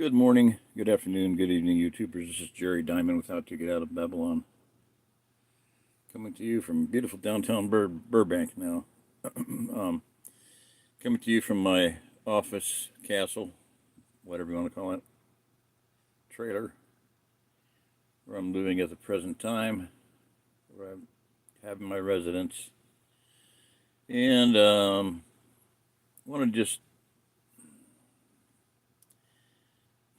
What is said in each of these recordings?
Good morning, good afternoon, good evening, YouTubers. This is Jerry Diamond without to get out of Babylon. Coming to you from beautiful downtown Burbank now. Coming to you from my office, castle, whatever you want to call it, trailer, where I'm living at the present time, where I'm having my residence. And want to just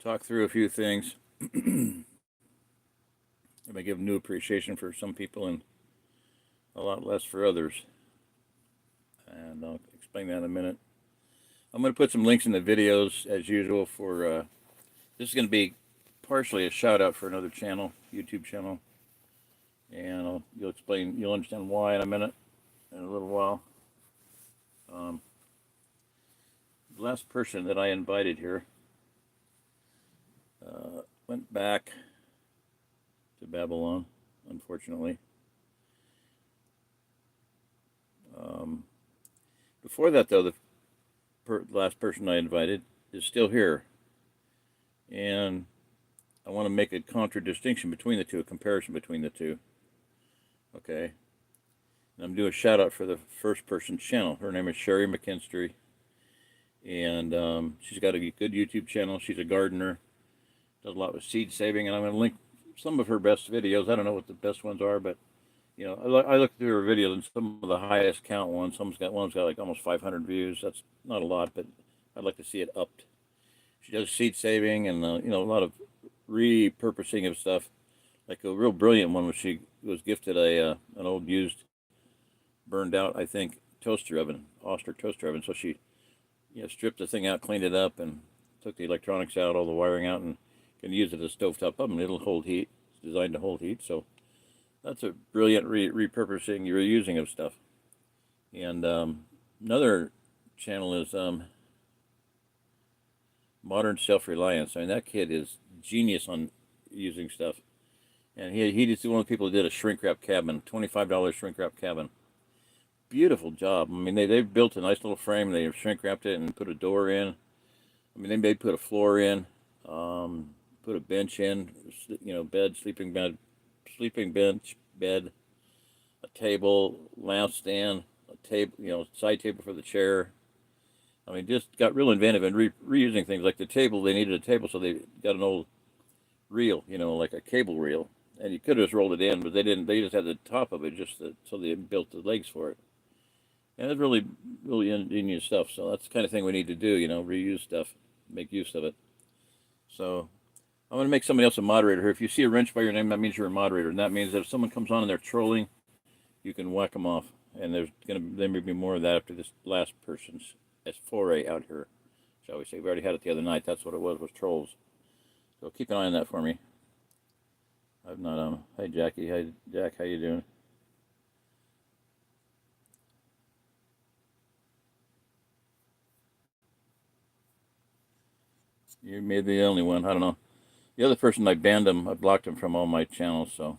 talk through a few things. It may give new appreciation for some people and a lot less for others. And I'll explain that in a minute. I'm going to put some links in the videos as usual for, this is going to be partially a shout out for another channel, YouTube channel. And you'll understand why in a minute, in a little while. The last person that I invited here went back to Babylon, unfortunately. Before that, though, the last person I invited is still here. And I want to make a contradistinction between the two, a comparison between the two. Okay? And I'm doing a shout out for the first person's channel. Her name is Cherries Mckinstry. And she's got a good YouTube channel. She's a gardener, does a lot with seed saving. And I'm going to link some of her best videos. I don't know what the best ones are, but you know, I looked through her videos, and some of the highest count ones. One's got like almost 500 views. That's not a lot, but I'd like to see it upped. She does seed saving and you know, a lot of repurposing of stuff. Like a real brilliant one was she was gifted an old used, burned out, I think, toaster oven, Oster toaster oven. So she, you know, stripped the thing out, cleaned it up, and took the electronics out, all the wiring out, and can use it as a stovetop oven. It'll hold heat. It's designed to hold heat, so. That's a brilliant repurposing, reusing of stuff. And another channel is Modern Self-Reliance. I mean, that kid is genius on using stuff. And he's one of the people who did a shrink wrap cabin, $25 shrink wrap cabin. Beautiful job. I mean, they've built a nice little frame. They shrink wrapped it and put a door in. I mean, they put a floor in, put a bench in, you know, bed, sleeping bench, bed, a table, lamp stand, a table, you know, side table for the chair. I mean, just got real inventive and reusing things. Like the table, they needed a table, so they got an old reel, you know, like a cable reel, and you could have just rolled it in, but they didn't. They just had the top of it, so they built the legs for it. And it's really, really ingenious stuff. So that's the kind of thing we need to do, you know, reuse stuff, make use of it. So I'm going to make somebody else a moderator here. If you see a wrench by your name, that means you're a moderator. And that means that if someone comes on and they're trolling, you can whack them off. And there may be more of that after this last person's foray out here, shall we say. We already had it the other night. That's what it was trolls. So keep an eye on that for me. I've not, hey Jackie, hey Jack, how you doing? You may be the only one, I don't know. The other person, I banned them, I blocked them from all my channels, so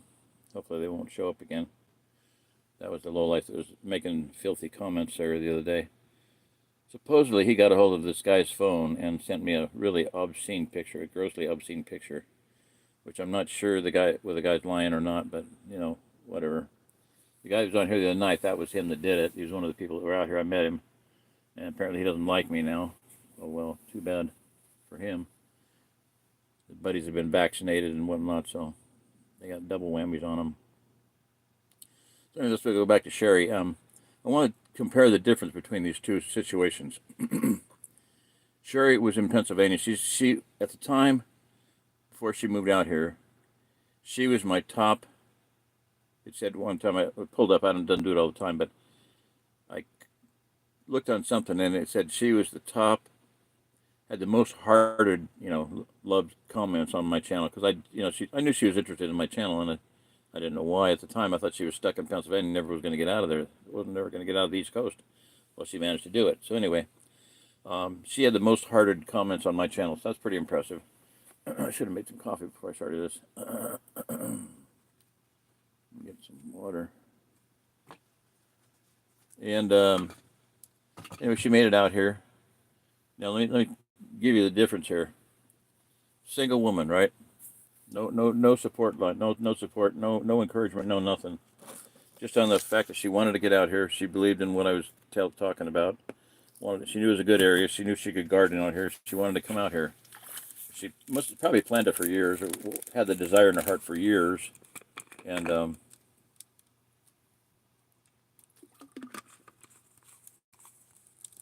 hopefully they won't show up again. That was the lowlife that was making filthy comments there the other day. Supposedly he got a hold of this guy's phone and sent me a really obscene picture, a grossly obscene picture, which I'm not sure whether the guy's lying or not, but, you know, whatever. The guy who was on here the other night, that was him that did it. He was one of the people that were out here. I met him, and apparently he doesn't like me now. Oh, well, too bad for him. His buddies have been vaccinated and whatnot, so they got double whammies on them. So let's go back to Cherrie. I want to compare the difference between these two situations. Cherrie was in Pennsylvania. She at the time, before she moved out here, she was my top. It said one time, I pulled up, I don't do it all the time, but I looked on something and it said she was the top, had the most hearted, you know, loved comments on my channel, because I knew she was interested in my channel, and I didn't know why at the time. I thought she was stuck in Pennsylvania and never was going to get out of there. Wasn't never going to get out of the East Coast. Well, she managed to do it. So anyway, she had the most hearted comments on my channel, so that's pretty impressive. I should have made some coffee before I started this. Get some water. And anyway, she made it out here. Now let me give you the difference here. Single woman, right? No support line, no support, no encouragement, no nothing. Just on the fact that she wanted to get out here. She believed in what I was talking about. She knew it was a good area. She knew she could garden out here. She wanted to come out here. She must have probably planned it for years, or had the desire in her heart for years. And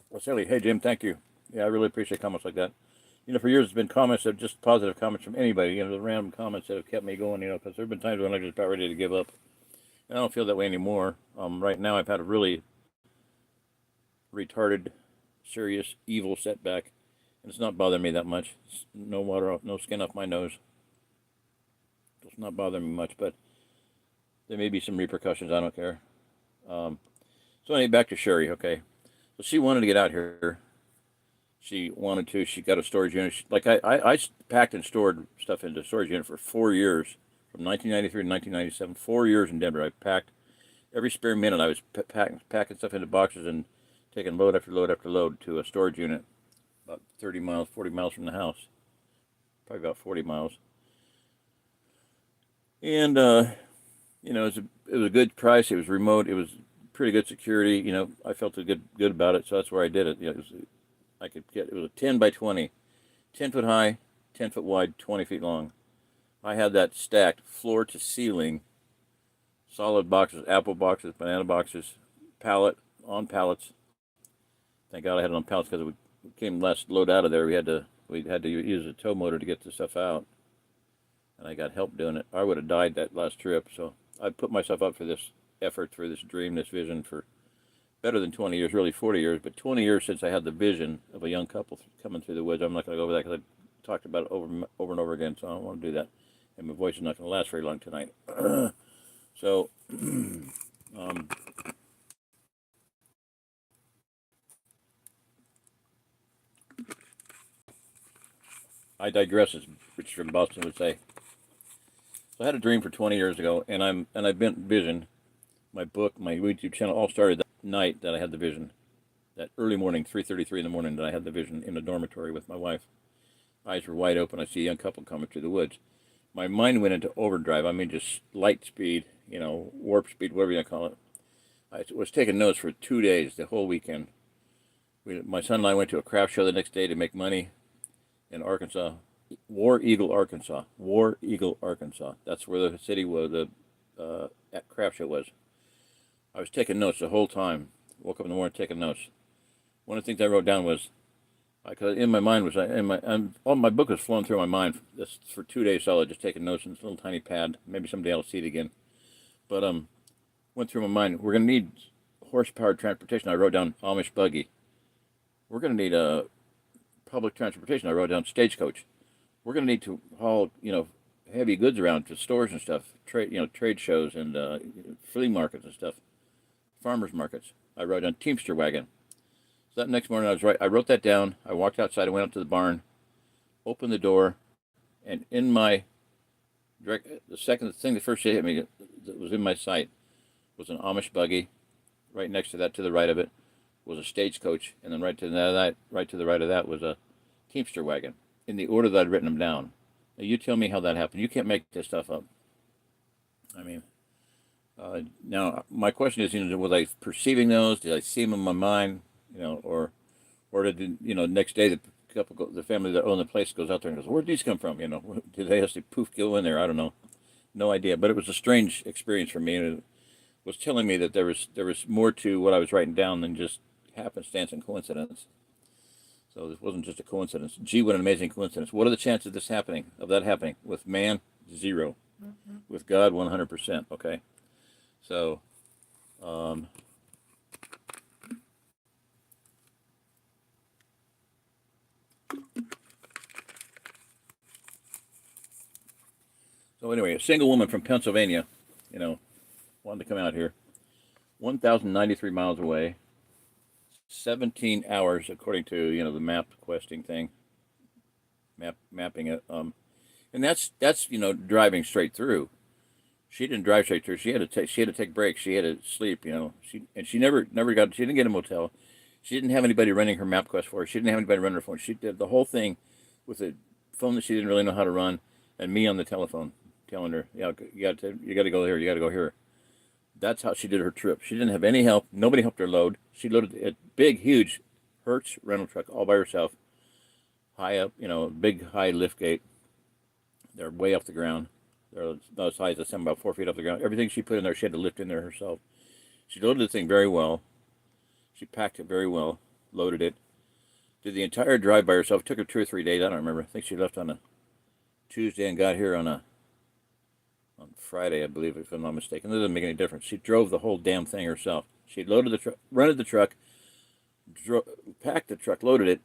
well, Sally, hey Jim, thank you. Yeah, I really appreciate comments like that. For years it's been comments that just positive comments from anybody. The random comments that have kept me going. Because there've been times when I just about ready to give up. And I don't feel that way anymore. Right now I've had a really retarded, serious, evil setback, and it's not bothering me that much. It's no water off, no skin off my nose. It's not bothering me much, but there may be some repercussions. I don't care. So anyway, back to Cherrie. Okay, so she wanted to get out here. She wanted to. She got a storage unit. I packed and stored stuff into a storage unit for 4 years, from 1993 to 1997. 4 years in Denver. I packed every spare minute. I was packing stuff into boxes and taking load after load after load to a storage unit about 30 miles, 40 miles from the house. Probably about 40 miles. And, it was a good price. It was remote. It was pretty good security. I felt good about it, so that's where I did it. It was a 10 by 20, 10 foot high, 10 foot wide, 20 feet long. I had that stacked floor to ceiling, solid boxes, apple boxes, banana boxes, on pallets. Thank God I had it on pallets, because it came last load out of there. We had to use a tow motor to get the stuff out, and I got help doing it. I would have died that last trip. So I put myself up for this effort, for this dream, this vision, for better than 20 years, really 40 years, but 20 years since I had the vision of a young couple coming through the woods. I'm not going to go over that because I talked about it over and over again, so I don't want to do that, and my voice is not going to last very long tonight. So. I digress, as Rich from Boston would say. So I had a dream for 20 years ago, and I've been vision. My book, my YouTube channel, all started that night that I had the vision. That early morning, 3:33 in the morning, that I had the vision in a dormitory with my wife. Eyes were wide open. I see a young couple coming through the woods. My mind went into overdrive. I mean, just light speed, warp speed, whatever you want to call it. I was taking notes for 2 days, the whole weekend. My son and I went to a craft show the next day to make money in Arkansas. War Eagle, Arkansas. War Eagle, Arkansas. That's where the city was, the craft show was. I was taking notes the whole time. Woke up in the morning taking notes. One of the things I wrote down was, because in my mind was, all my book was flowing through my mind for 2 days solid, just taking notes in this little tiny pad. Maybe someday I'll see it again. But went through my mind. We're gonna need horsepower transportation. I wrote down Amish buggy. We're gonna need public transportation. I wrote down stagecoach. We're going to need to haul, heavy goods around to stores and stuff, trade shows and flea markets and stuff, farmers markets. I wrote down Teamster wagon. So that next morning I wrote that down. I walked outside. I went up to the barn, opened the door, and in my the first thing that hit me that was in my sight was an Amish buggy. Right next to that, to the right of it, was a stagecoach, and then right to the right of that was a Teamster wagon, in the order that I'd written them down. Now, you tell me how that happened. You can't make this stuff up. I mean, now my question is, was I perceiving those? Did I see them in my mind? Or did next day the family that owned the place goes out there and goes, "Where'd these come from?" Did they actually go in there? I don't know, no idea. But it was a strange experience for me, and it was telling me that there was more to what I was writing down than just happenstance and coincidence. So this wasn't just a coincidence. Gee, what an amazing coincidence. What are the chances of that happening? With man, 0. Mm-hmm. With God, 100%. Okay. So, anyway, a single woman from Pennsylvania, wanted to come out here. 1,093 miles away. 17 hours, according to the map questing thing, mapping it. And that's driving straight through. She didn't drive straight through. She had to take breaks. She had to sleep. She didn't get a motel. She didn't have anybody running her MapQuest for her. She didn't have anybody running her phone. She did the whole thing with a phone that she didn't really know how to run, and me on the telephone telling her, yeah, you got to go here, you got to go here. That's how she did her trip. She didn't have any help. Nobody helped her load. She loaded a big, huge Hertz rental truck all by herself, high up, big high lift gate. They're way off the ground. They're not as high as some, about 4 feet off the ground. Everything she put in there, she had to lift in there herself. She loaded the thing very well. She packed it very well, loaded it, did the entire drive by herself. It took her 2 or 3 days. I don't remember. I think she left on a Tuesday and got here on Friday, I believe, if I'm not mistaken. That doesn't make any difference. She drove the whole damn thing herself. She loaded the truck, rented the truck, packed the truck, loaded it,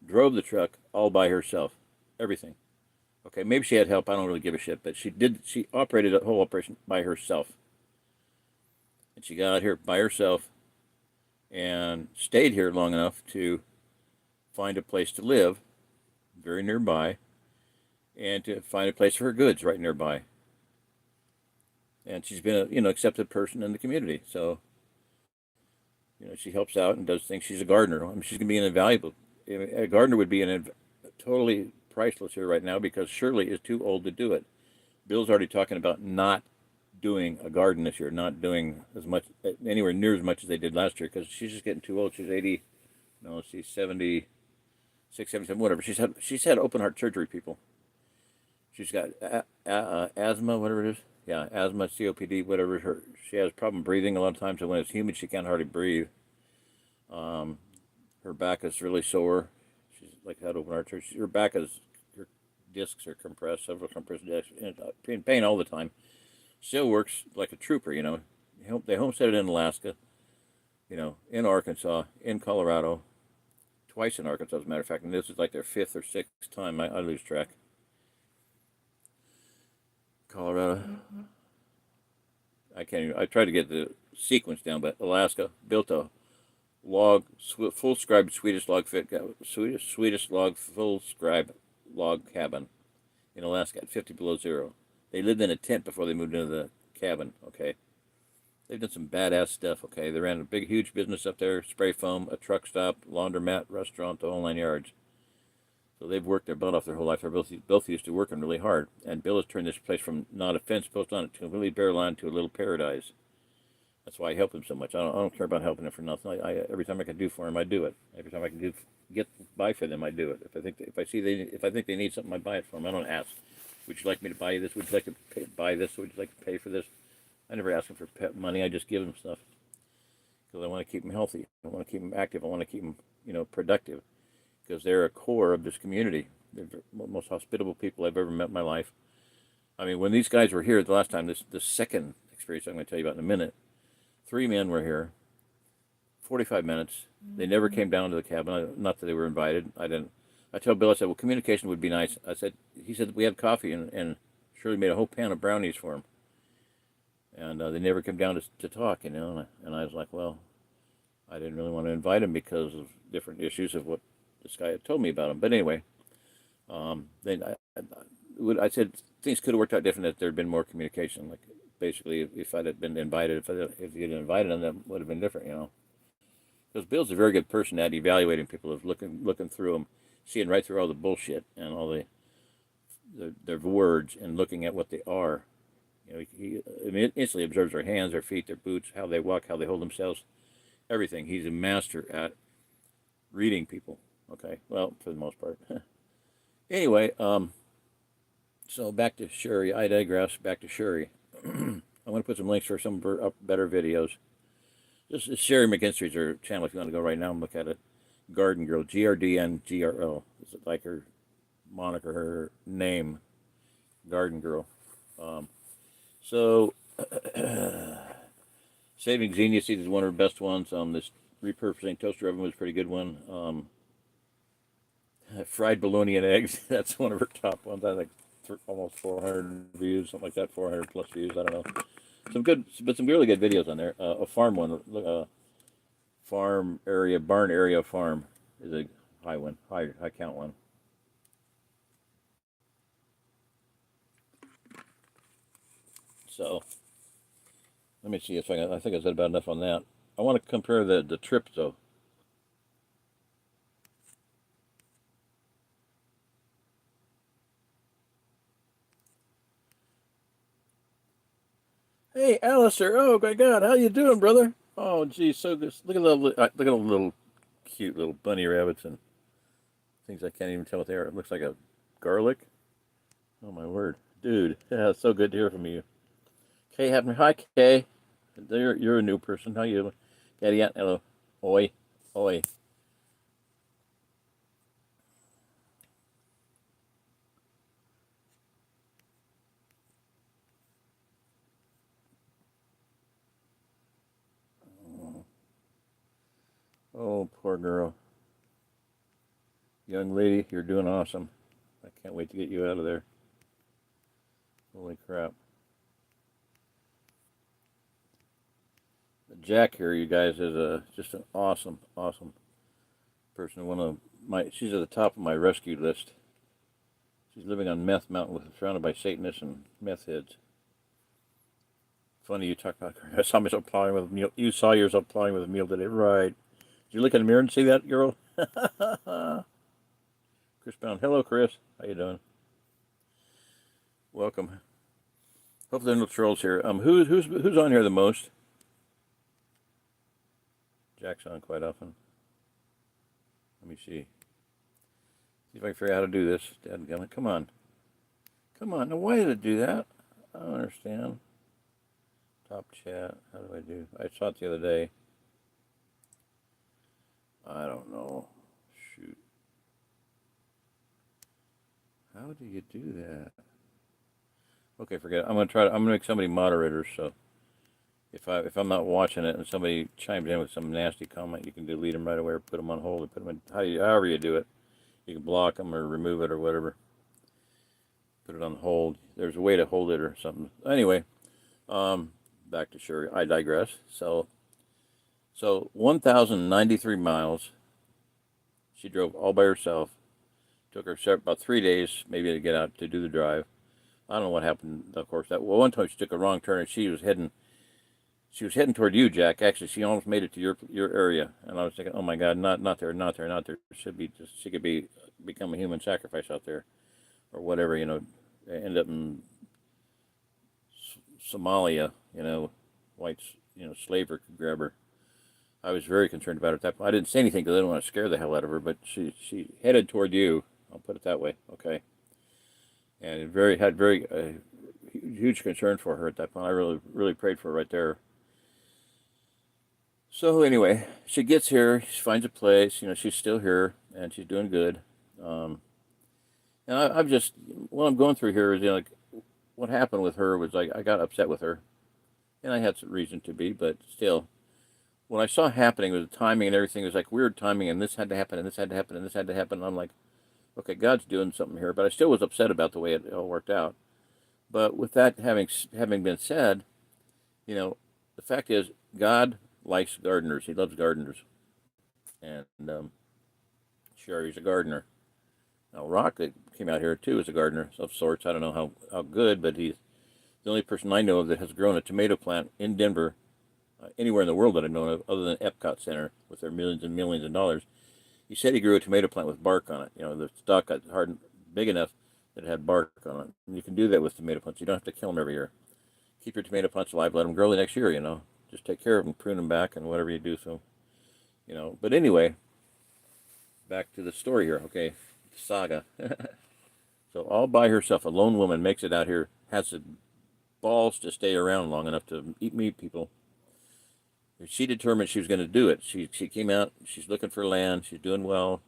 drove the truck all by herself. Everything. Okay, maybe she had help. I don't really give a shit, but she operated the whole operation by herself. And she got here by herself and stayed here long enough to find a place to live very nearby and to find a place for her goods right nearby. And she's been a accepted person in the community. So, she helps out and does things. She's a gardener. I mean, she's going to be an invaluable. A gardener would be totally priceless here right now because Shirley is too old to do it. Bill's already talking about not doing a garden this year, not doing as much, anywhere near as much as they did last year because she's just getting too old. She's 80, no, she's 76, 77, whatever. She's had open heart surgery, people. She's got asthma, whatever it is. Yeah, asthma, COPD, whatever. She has problem breathing a lot of times, and when it's humid, she can't hardly breathe. Her back is really sore. She's like had open heart surgery. Her discs are compressed, several compressed discs, in pain all the time. Still works like a trooper, They homesteaded in Alaska, in Arkansas, in Colorado, twice in Arkansas, as a matter of fact, and this is like their 5th or 6th time. I lose track. Colorado. I can't even, I tried to get the sequence down, but Alaska built a full scribe Swedish log full scribe log cabin in Alaska at 50 below zero. They lived in a tent before they moved into the cabin, okay? They've done some badass stuff, okay? They ran a big, huge business up there, spray foam, a truck stop, laundromat, restaurant, the whole 9 yards. So they've worked their butt off their whole life. They're both used to working really hard. And Bill has turned this place from not a fence post on it to completely bare land to a little paradise. That's why I help him so much. I don't care about helping him for nothing. Every time I can do for him, I do it. Every time I can get by for them, I do it. If I think they need something, I buy it for them. I don't ask. Would you like me to buy you this? Would you like to buy this? Would you like to pay for this? I never ask them for money. I just give them stuff because I want to keep them healthy. I want to keep them active. I want to keep them, productive because they're a core of this community. They're the most hospitable people I've ever met in my life. I mean, when these guys were here the last time, the second experience I'm going to tell you about in a minute, 3 men were here, 45 minutes. They never came down to the cabin. Not that they were invited. I told Bill, I said, well, communication would be nice. He said, we had coffee, and Shirley made a whole pan of brownies for him. And they never came down to talk, and I was like, well, I didn't really want to invite him because of different issues of what this guy had told me about him. But anyway, then I said things could have worked out different if there had been more communication. Like, basically, if I'd have been invited, if you'd invited him, that would have been different, Because Bill's a very good person at evaluating people, of looking through them, seeing right through all the bullshit and all their words and looking at what they are. He instantly observes their hands, their feet, their boots, how they walk, how they hold themselves, everything. He's a master at reading people. Okay, well, for the most part. Anyway, so back to Cherrie. I digress. Back to Cherrie. I'm going to put some links for some better videos. This is Cherrie Mckinstry's her channel if you want to go right now and look at it. Garden Girl, GRDNGRL. Is it like her moniker, her name? Garden Girl. So, Saving Xenia Seeds is one of her best ones. This repurposing toaster oven was a pretty good one. Fried bologna and eggs, that's one of her top ones. I think almost 400 views, something like that, 400 plus views, I don't know. Some really good videos on there. A farm one, farm area, barn area farm is a high one, high count one. So, let me see if I think I said about enough on that. I want to compare the trip, though. Hey, Alistair. Oh my God, how you doing, brother? Oh, geez, so good. Look at the little cute little bunny rabbits and things I can't even tell what they are. It looks like a garlic. Oh my word, dude. Yeah, it's so good to hear from you. Kay, hi, Kay. You're a new person. How you? Daddy, hello. Oi, oi. Oh, poor girl. Young lady, you're doing awesome. I can't wait to get you out of there. Holy crap. Jack here, you guys, is just an awesome, awesome person. She's at the top of my rescue list. She's living on Meth Mountain surrounded by Satanists and meth heads. Funny you talk about her. I saw myself plowing with a mule. You saw yourself plowing with a mule today, right? Did you look in the mirror and see that girl? Chris Brown. Hello, Chris. How you doing? Welcome. Hopefully there are no trolls here. Who's on here the most? Jack's on quite often. Let me see. See if I can figure out how to do this. Dadgummit. Come on. Come on. Now, why did it do that? I don't understand. Top chat. How do I do? I saw it the other day. I don't know. Shoot. How do you do that? Okay, forget it. I'm gonna make somebody moderators. So if I'm not watching it and somebody chimes in with some nasty comment, you can delete them right away or put them on hold or put them in however you do it. You can block them or remove it or whatever. Put it on hold. There's a way to hold it or something. Anyway, back to Cherrie. I digress. So 1,093 miles. She drove all by herself. Took her about 3 days maybe to get out to do the drive. I don't know what happened. Of course, one time she took a wrong turn and she was heading toward you, Jack. Actually, she almost made it to your area, and I was thinking, oh my God, not there, not there, not there. She could become a human sacrifice out there, or whatever. End up in Somalia. Whites. Slaver could grab her. I was very concerned about her at that point. I didn't say anything because I didn't want to scare the hell out of her, but she headed toward you. I'll put it that way, okay? And had very huge concern for her at that point. I really really prayed for her right there. So anyway, she gets here. She finds a place. She's still here and she's doing good. Um, and I'm just what I'm going through here is like what happened with her was like I got upset with her, and I had some reason to be, but still, what I saw happening with the timing and everything was like weird timing, and this had to happen, and this had to happen, and this had to happen. And I'm like, okay, God's doing something here, but I still was upset about the way it all worked out. But with that having been said, the fact is God likes gardeners. He loves gardeners, and Cherrie's a gardener. Now Rock that came out here too is a gardener of sorts. I don't know how good, but he's the only person I know of that has grown a tomato plant in Denver, anywhere in the world that I know of, other than Epcot Center with their millions and millions of dollars. He said he grew a tomato plant with bark on it. The stalk got hard, big enough that it had bark on it. And you can do that with tomato plants. You don't have to kill them every year. Keep your tomato plants alive. Let them grow the next year. Just take care of them, prune them back, and whatever you do. So, But anyway, back to the story here. Okay, saga. So all by herself, a lone woman makes it out here, has the balls to stay around long enough to meet people. She determined she was going to do it. She came out. She's looking for land. She's doing well.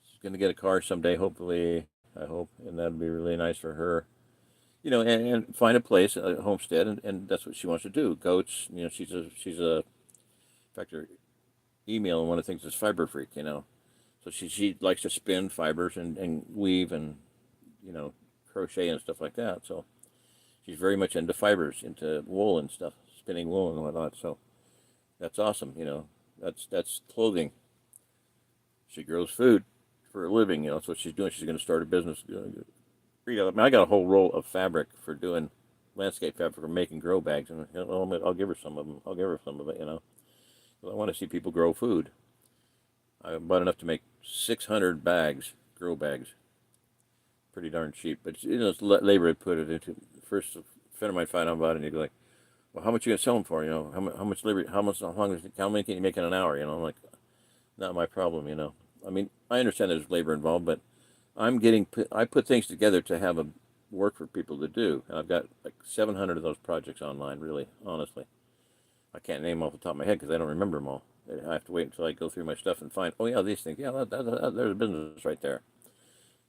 She's going to get a car someday, hopefully. I hope, and that'd be really nice for her. And find a place, a homestead, and that's what she wants to do. Goats. She's a. In fact, her email, one of the things is fiber freak. So she likes to spin fibers and weave and crochet and stuff like that. So she's very much into fibers, into wool and stuff, spinning wool and whatnot. So that's awesome. That's clothing. She grows food for a living. That's what she's doing. She's going to start a business. I got a whole roll of fabric for doing landscape fabric for making grow bags, and I'll give her some of them. I'll give her some of it. I want to see people grow food. I bought enough to make 600 bags, grow bags. Pretty darn cheap, but it's labor I put it into. First, a friend of mine found out about it, and he'd be like, well, how much you gonna sell them for? How much labor? How many can you make in an hour? I'm like, not my problem. I mean, I understand there's labor involved, but I put things together to have a work for people to do, and I've got like 700 of those projects online. Really, honestly, I can't name them off the top of my head because I don't remember them all. I have to wait until I go through my stuff and find, oh yeah, these things. Yeah, there's a business right there.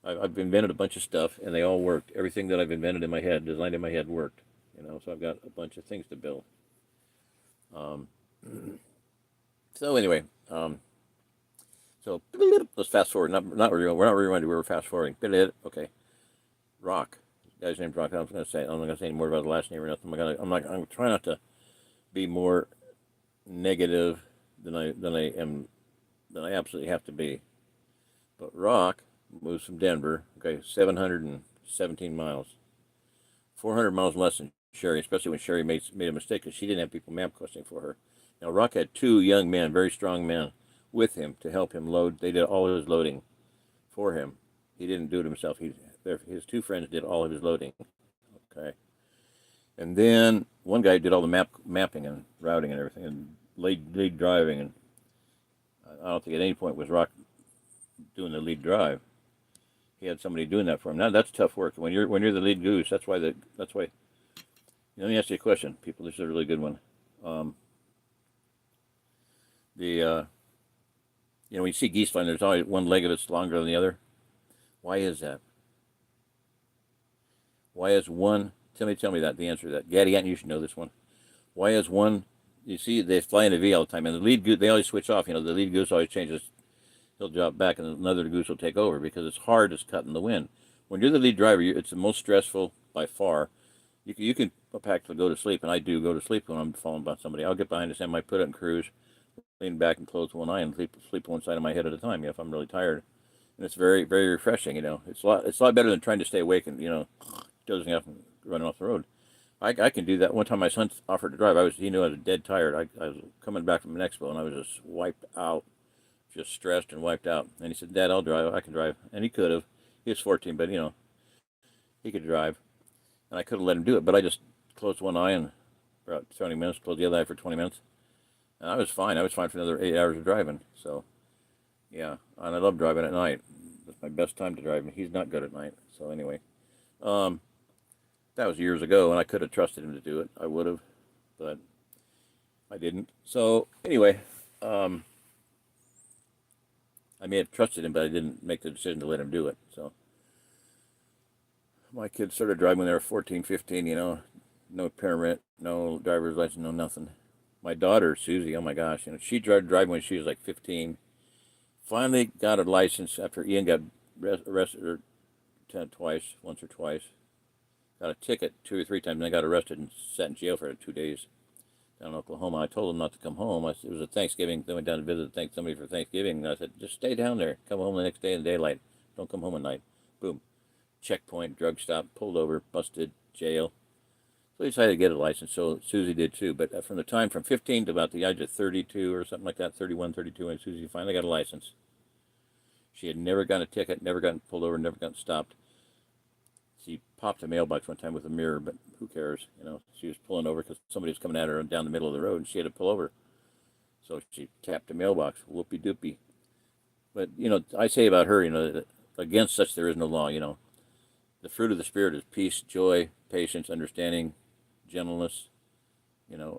I've invented a bunch of stuff, and they all worked. Everything that I've invented in my head, designed in my head, worked. So I've got a bunch of things to build. Um, so anyway, so let's fast forward. Not we're not rewinding. We're fast forwarding. Okay, Rock. The guy's name's Rock. I'm not going to say any more about the last name or nothing. I'm trying not to be more negative than I absolutely have to be. But Rock moves from Denver. Okay, 717 miles, 400 miles less than Cherrie, especially when Cherrie made a mistake because she didn't have people map questing for her. Now Rock had two young men, very strong men, with him to help him load. They did all his loading for him. He didn't do it himself. His two friends did all of his loading. Okay, and then one guy did all the mapping and routing and everything, and lead driving. And I don't think at any point was Rock doing the lead drive. He had somebody doing that for him. Now that's tough work. When you're the lead goose, that's why. Let me ask you a question, people. This is a really good one. When you see geese flying, there's always one leg of it's longer than the other. Why is that? Why is one? Tell me that the answer to that. Gaddy, you should know this one. Why is one? You see, they fly in a V all the time, and the lead goose, they always switch off. The lead goose always changes. He'll drop back, and another goose will take over because it's hard as cutting the wind. When you're the lead driver, it's the most stressful by far. You can practically go to sleep, and I do go to sleep when I'm following by somebody. I'll get behind the stem, I put it in cruise, lean back and close one eye, and sleep one side of my head at a time. If I'm really tired, and it's very very refreshing. It's a lot better than trying to stay awake and dozing off and running off the road. I can do that. One time my son offered to drive. He knew I was dead tired. I was coming back from an expo, and I was just wiped out, just stressed and wiped out. And he said, "Dad, I'll drive. I can drive." And he could have. He was 14, but he could drive, and I could have let him do it. But I just closed one eye and for about 20 minutes, closed the other eye for 20 minutes, and I was fine. I was fine for another 8 hours of driving. So yeah, and I love driving at night. It's my best time to drive, and he's not good at night. So anyway, that was years ago, and I could have trusted him to do it. I would have, but I didn't. So anyway, I may have trusted him, but I didn't make the decision to let him do it. So my kids started driving when they were 14, 15, no permit, no driver's license, no nothing. My daughter, Susie, oh my gosh, she started driving when she was like 15. Finally got a license after Ian got arrested once or twice. Got a ticket 2 or 3 times, and I got arrested and sat in jail for 2 days down in Oklahoma. I told them not to come home. It was a Thanksgiving. They went down to visit somebody for Thanksgiving, and I said, just stay down there. Come home the next day in daylight. Don't come home at night. Boom. Checkpoint, drug stop, pulled over, busted, jail. So I decided to get a license. So Susie did too. But from 15 to about the age of 32 or something like that, 31, 32, when Susie finally got a license, she had never gotten a ticket, never gotten pulled over, never gotten stopped. She popped a mailbox one time with a mirror, but who cares? She was pulling over because somebody was coming at her down the middle of the road, and she had to pull over. So she tapped the mailbox, whoopee doopie. But I say about her, that against such there is no law. The fruit of the Spirit is peace, joy, patience, understanding, gentleness.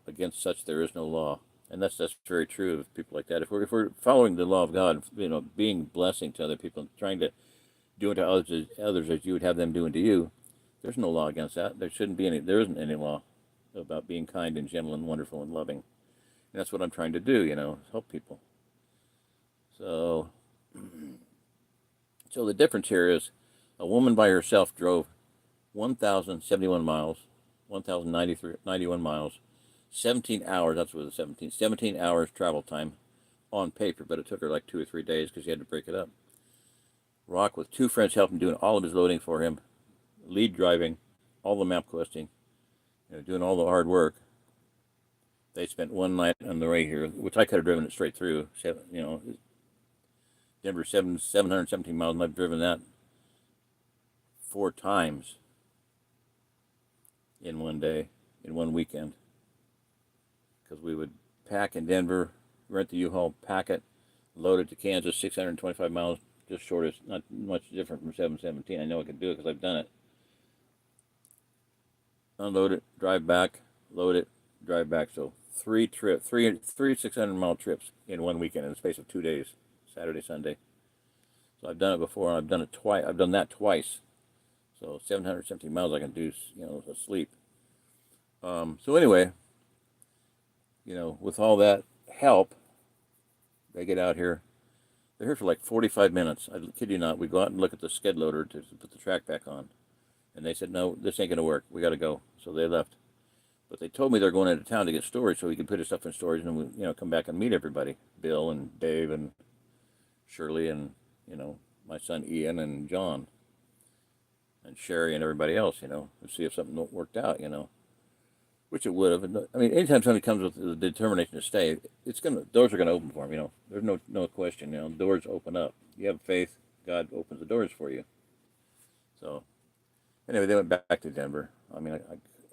Against such there is no law, and that's very true of people like that. If we're following the law of God, being blessing to other people, and trying to do unto others as you would have them do unto you, there's no law against that. There isn't any law about being kind and gentle and wonderful and loving. And that's what I'm trying to do, help people. So the difference here is a woman by herself drove 1,071 miles, 1,091 miles, 17 hours, that's what it was, 17 hours travel time on paper, but it took her like 2 or 3 days because she had to break it up. Rock with 2 friends helping doing all of his loading for him, lead driving, all the map questing, doing all the hard work. They spent one night on the way here, which I could have driven it straight through. Denver 717 miles, and I've driven that 4 times in one day, in one weekend. because we would pack in Denver, rent the U-Haul, pack it, load it to Kansas, 625 miles, just short of, not much different from 717. I know I can do it because I've done it. Unload it, drive back, load it, drive back. So three 600-mile trips in one weekend in the space of 2 days, Saturday, Sunday. So I've done it before, and I've done it twice. I've done that twice. So 717 miles I can do, asleep. So anyway, with all that help, they get out here. They're here for like 45 minutes. I kid you not. We go out and look at the skid loader to put the track back on. And they said, no, this ain't going to work. We got to go. So they left. But they told me they're going into town to get storage so we can put his stuff in storage and we, come back and meet everybody. Bill and Dave and Shirley and, my son Ian and John and Sherry and everybody else, and see if something worked out, which it would have. I mean, anytime somebody comes with the determination to stay, doors are going to open for them, There's no question, doors open up. You have faith, God opens the doors for you. So anyway, they went back to Denver. I mean,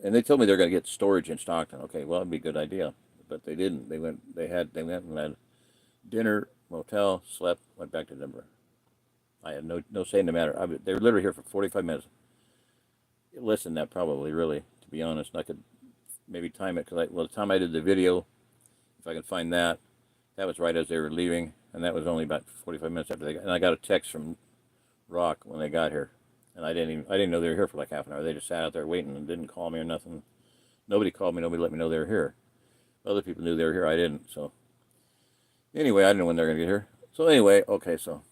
and they told me they're going to get storage in Stockton. Okay, well, that'd be a good idea, but they didn't. They went and had dinner, motel, slept, went back to Denver. I had no say in the matter. They were literally here for 45 minutes. Less than that, probably, really, to be honest. And I could maybe time it because the time I did the video, if I can find that was right as they were leaving, and that was only about 45 minutes after they got. And I got a text from Rock when they got here. And I didn't know they were here for like half an hour. They just sat out there waiting and didn't call me or nothing. Nobody called me. Nobody let me know they were here. Other people knew they were here. I didn't. So anyway, I didn't know when they were going to get here. So anyway, okay, so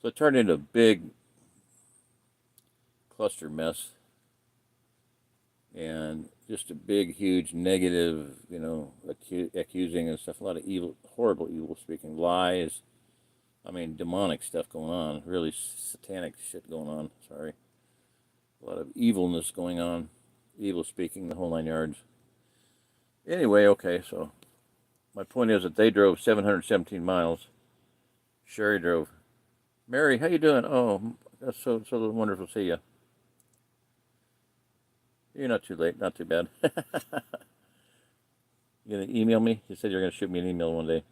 it turned into a big cluster mess. And just a big, huge negative, accusing and stuff. A lot of evil, horrible evil speaking, lies. I mean, demonic stuff going on, really satanic shit going on, sorry. A lot of evilness going on, evil speaking, the whole 9 yards. Anyway, okay, so my point is that they drove 717 miles. Sherry drove. Mary, how you doing? Oh, that's so wonderful to see you. You're not too late, not too bad. You gonna email me? You said you were gonna shoot me an email one day.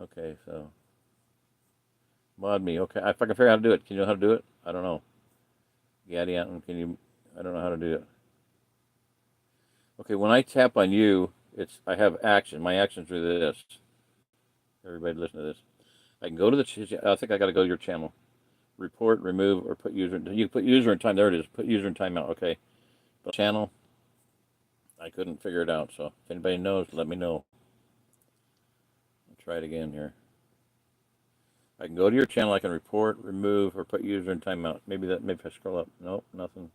Okay, so mod me. Okay, if I can figure out how to do it. Can you know how to do it? I don't know. Yaddy, I don't know how to do it. Okay, when I tap on you, I have action. My actions are this. Everybody listen to this. I can go to I think I got to go to your channel. Report, remove, or put user. You put user in time. There it is. Put user in timeout. Okay. But channel. I couldn't figure it out. So if anybody knows, let me know. I'll try it again here. I can go to your channel. I can report, remove, or put user in timeout. Maybe if I scroll up. Nope, nothing.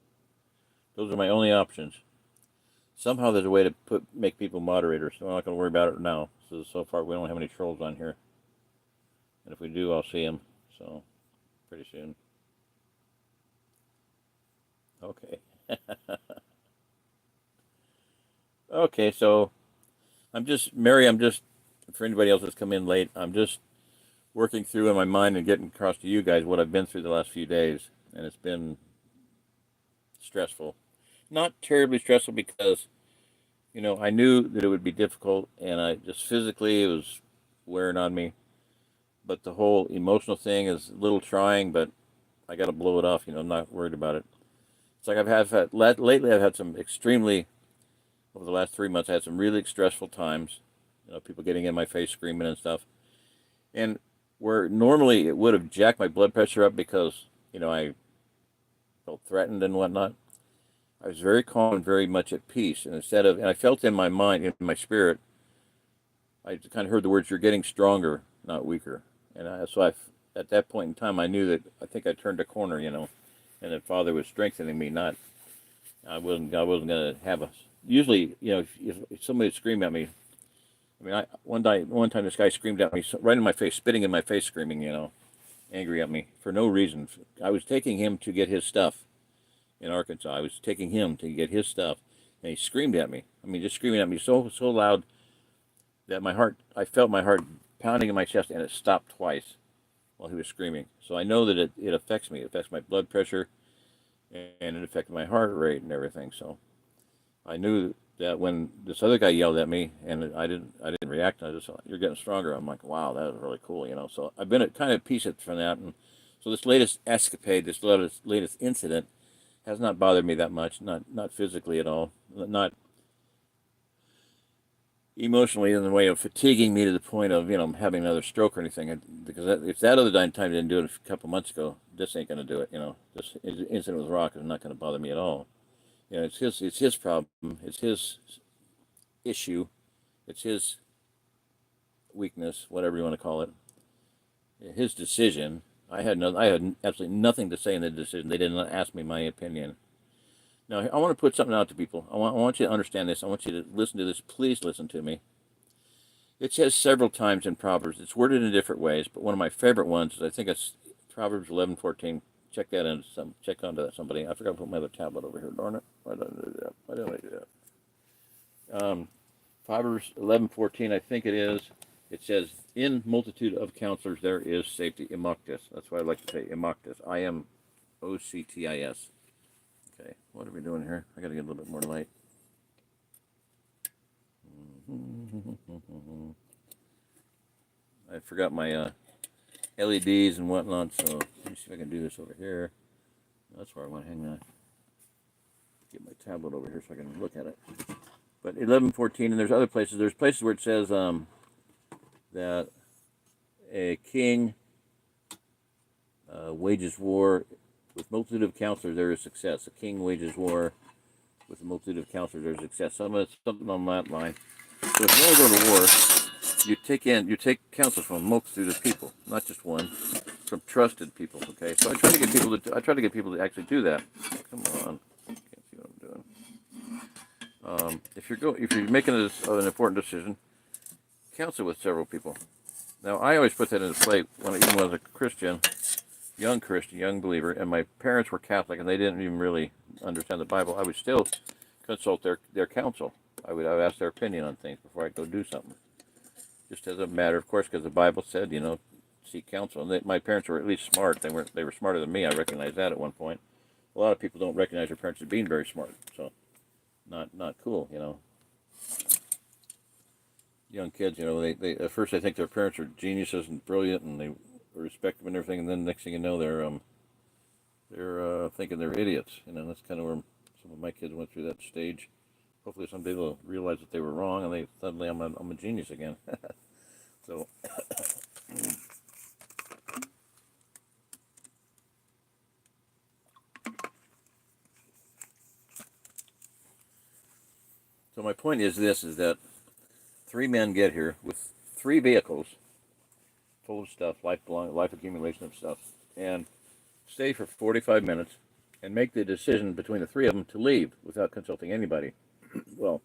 Those are my only options. Somehow there's a way to make people moderators, so I'm not going to worry about it now. So far we don't have any trolls on here. And if we do, I'll see them. So, pretty soon. Okay. Okay, so Mary, for anybody else that's come in late, I'm just working through in my mind and getting across to you guys what I've been through the last few days. And it's been stressful. Not terribly stressful because, I knew that it would be difficult, and I just physically, it was wearing on me. But the whole emotional thing is a little trying, but I got to blow it off, I'm not worried about it. It's like lately I've had some over the last 3 months, I had some really stressful times, people getting in my face screaming and stuff. And where normally it would have jacked my blood pressure up because, I felt threatened and whatnot, I was very calm and very much at peace. And and I felt in my mind, in my spirit, I kind of heard the words, "You're getting stronger, not weaker." And at that point in time, I knew that I think I turned a corner, and that Father was strengthening me. I wasn't going to have usually, if somebody would scream at me, I mean, one time this guy screamed at me right in my face, spitting in my face, screaming, angry at me for no reason. I was taking him to get his stuff. In Arkansas, I was taking him to get his stuff, and he screamed at me. I mean, just screaming at me so loud that I felt my heart pounding in my chest, and it stopped twice while he was screaming. So I know that it affects me. It affects my blood pressure, and it affected my heart rate and everything. So I knew that when this other guy yelled at me, and I didn't react. I just thought, "You're getting stronger." I'm like, "Wow, that was really cool," you know. So I've been at kind of peace from that, and so this latest escapade, this latest incident, has not bothered me that much. Not physically at all. Not emotionally in the way of fatiguing me to the point of having another stroke or anything. Because if that other time didn't do it a couple months ago, this ain't going to do it. This incident with Rock is not going to bother me at all. It's his problem. It's his issue. It's his weakness, whatever you want to call it. His decision. I had absolutely nothing to say in the decision. They didn't ask me my opinion. Now, I want to put something out to people. I want you to understand this. I want you to listen to this. Please listen to me. It says several times in Proverbs. It's worded in different ways, but one of my favorite ones is I think it's Proverbs 11:14. Check that in. Check onto that, somebody. I forgot to put my other tablet over here. Darn it! Why did I do that? Why did I do that? Proverbs 11:14. I think it is. It says, "In multitude of counselors there is safety." Imoctis. That's why I like to say imoctis. IMOCTIS. Okay, what are we doing here? I got to get a little bit more light. I forgot my LEDs and whatnot, so let me see if I can do this over here. That's where I want to hang that. Get my tablet over here so I can look at it. But 11:14, and there's other places. There's places where it says that a king wages war. With multitude of counselors, there is success. A king wages war. With a multitude of counselors, there is success. Something on that line. So if you want to go to war, you take counsel from a multitude of people, not just one, from trusted people. Okay, so I try to get people to actually do that. Come on, can't see what I'm doing. If you're making an important decision, counsel with several people. Now I always put that into play even when I was a Christian, young believer, and my parents were Catholic, and they didn't even really understand the Bible. I would still consult their counsel. I would ask their opinion on things before I go do something. Just as a matter of course, because the Bible said, seek counsel. And my parents were at least smart. They were smarter than me. I recognized that at one point. A lot of people don't recognize their parents as being very smart. So, not cool, Young kids, they at first they think their parents are geniuses and brilliant, and they respect them and everything, and then next thing you know, they're thinking they're idiots. That's kind of where some of my kids went through that stage. Hopefully someday they'll realize that they were wrong, and suddenly I'm a genius again. So my point is that 3 men get here with 3 vehicles full of stuff, life accumulation of stuff, and stay for 45 minutes and make the decision between the 3 of them to leave without consulting anybody. Well,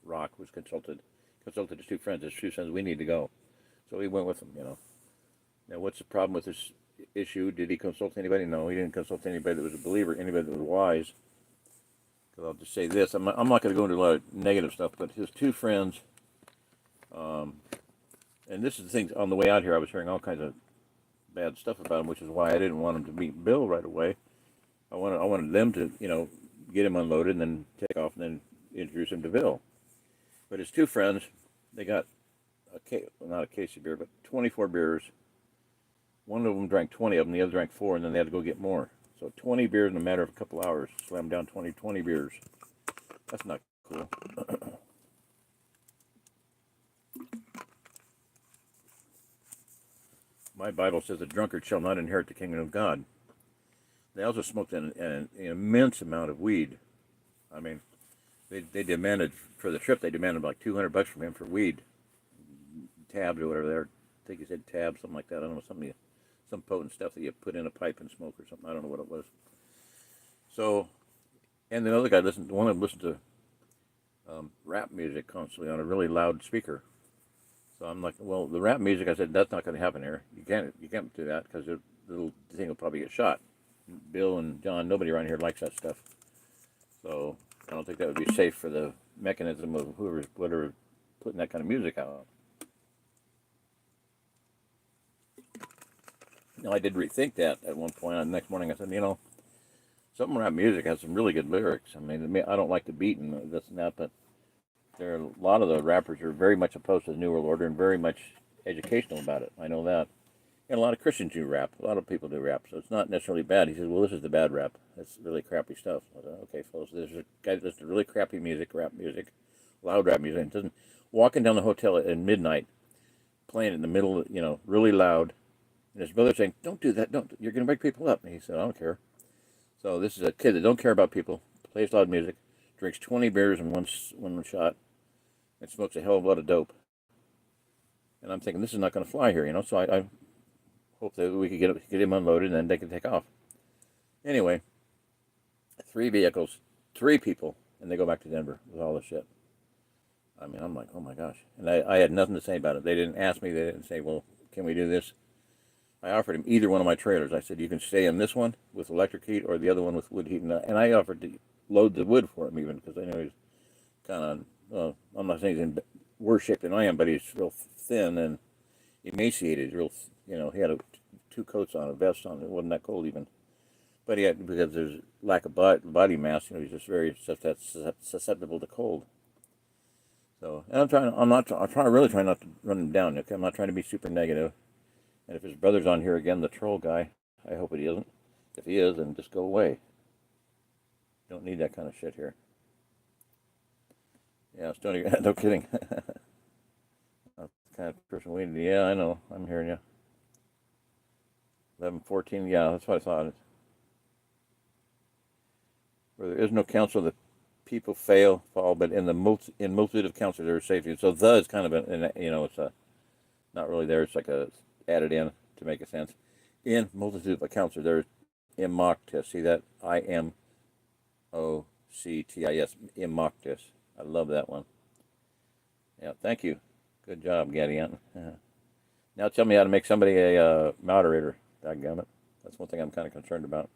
Rock was consulted his 2 friends. His 2 friends, we need to go. So he went with them, Now, what's the problem with this issue? Did he consult anybody? No, he didn't consult anybody that was a believer, anybody that was wise. Because I'll just say this. I'm not going to go into a lot of negative stuff, but his 2 friends, and this is the thing, on the way out here, I was hearing all kinds of bad stuff about him, which is why I didn't want him to meet Bill right away. I wanted them to, get him unloaded and then take off and then introduce him to Bill. But his 2 friends, they got not a case of beer, but 24 beers. One of them drank 20 of them, the other drank 4, and then they had to go get more. So 20 beers in a matter of a couple hours. Slammed down 20 beers. That's not cool. My Bible says the drunkard shall not inherit the kingdom of God. They also smoked an immense amount of weed. I mean, they demanded, for the trip, they demanded like $200 from him for weed. Tabs or whatever they are. I think he said tabs, something like that. I don't know, some potent stuff that you put in a pipe and smoke or something. I don't know what it was. So, and the other guy one of them listened to rap music constantly on a really loud speaker. So I'm like, well, the rap music, I said, that's not going to happen here. You can't do that because the little thing will probably get shot. Bill and John, nobody around here likes that stuff. So I don't think that would be safe for the mechanism of whatever putting that kind of music out. Now, I did rethink that at one point. The next morning, I said, some rap music has some really good lyrics. I mean, I don't like the beat and this and that, but there are a lot of the rappers are very much opposed to the New World Order and very much educational about it. I know that. And a lot of Christians do rap. A lot of people do rap, so it's not necessarily bad. He says, well, this is the bad rap. That's really crappy stuff. I said, okay, fellas, there's a guy that listens to really crappy music, rap music, loud rap music, and doesn't walking down the hotel at midnight, playing in the middle, really loud. And his brother saying, don't do that. Don't. You're going to wake people up. And he said, I don't care. So this is a kid that don't care about people, plays loud music, drinks 20 beers in one shot, and smokes a hell of a lot of dope. And I'm thinking, this is not going to fly here. So I hope that we could get him unloaded and then they can take off. Anyway, 3 vehicles, 3 people, and they go back to Denver with all this shit. I mean, I'm like, oh my gosh. And I had nothing to say about it. They didn't ask me. They didn't say, well, can we do this? I offered him either one of my trailers. I said, you can stay in this one with electric heat or the other one with wood heat. And I offered to load the wood for him even because I know he's kind of, I'm not saying he's in worse shape than I am, but he's real thin and emaciated. Real, he had 2 coats on, a vest on. It wasn't that cold even. But he had, because there's lack of body mass, he's just very susceptible to cold. So, and I'm really trying not to run him down. Okay, I'm not trying to be super negative. And if his brother's on here again, the troll guy, I hope he isn't. If he is, then just go away. Don't need that kind of shit here. Yeah, Stony, no kidding. That's the kind of person we need. Yeah, I know. I'm hearing you. 11:14. Yeah, that's what I thought. Where there is no counsel, the people fall, but in multitude of counsel there is safety. So the is kind of it's not really there. It's like a added in to make a sense. In multitude of counselors, there's Immoctus. See that? IMOCTIS. Immoctus. I love that one. Yeah, thank you. Good job, Gadian. Now tell me how to make somebody a moderator. Dadgummit. That's one thing I'm kind of concerned about.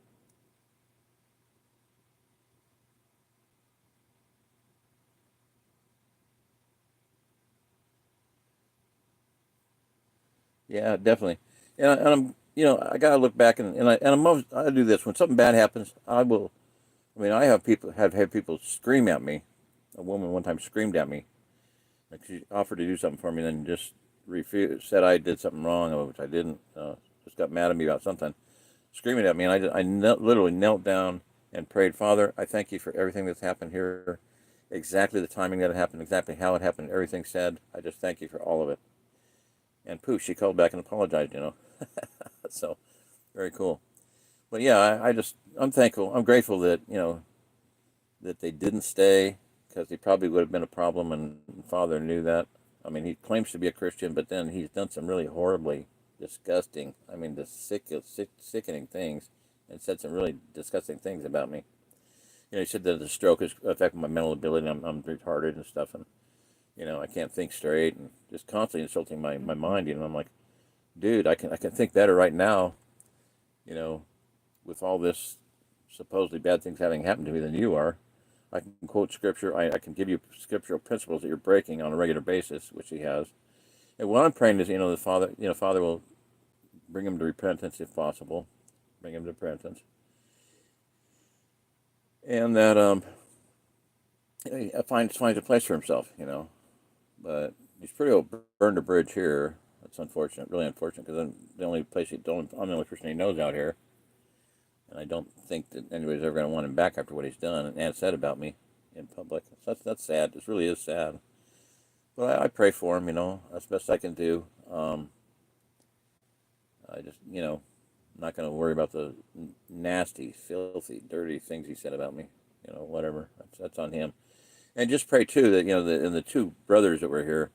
Yeah, definitely. And I'm, I gotta look back I do this when something bad happens. I will. I mean, I have had people scream at me. A woman one time screamed at me. Like she offered to do something for me, and then just refused. Said I did something wrong, which I didn't. Just got mad at me about something, screaming at me, and literally knelt down and prayed, Father, I thank you for everything that's happened here, exactly the timing that it happened, exactly how it happened, everything said. I just thank you for all of it. And poof, she called back and apologized. So very cool. But yeah, I'm thankful. I'm grateful that that they didn't stay because he probably would have been a problem, and Father knew that. I mean, he claims to be a Christian, but then he's done some really horribly disgusting, I mean, the sickening things, and said some really disgusting things about me. He said that the stroke is affecting my mental ability, and I'm retarded and stuff, and I can't think straight, and just constantly insulting my mind. I'm like, dude, I can think better right now, with all this supposedly bad things having happened to me than you are. I can quote scripture. I can give you scriptural principles that you're breaking on a regular basis, which he has. And what I'm praying is, the Father will bring him to repentance if possible, bring him to repentance, and that he finds a place for himself, But he's pretty well burned a bridge here. That's unfortunate, really unfortunate, because I'm the only person he knows out here, and I don't think that anybody's ever going to want him back after what he's done and said about me in public. So that's sad. This really is sad. But I pray for him, as best I can do. I just, not going to worry about the nasty, filthy, dirty things he said about me. Whatever. That's on him. And just pray too that the 2 brothers that were here,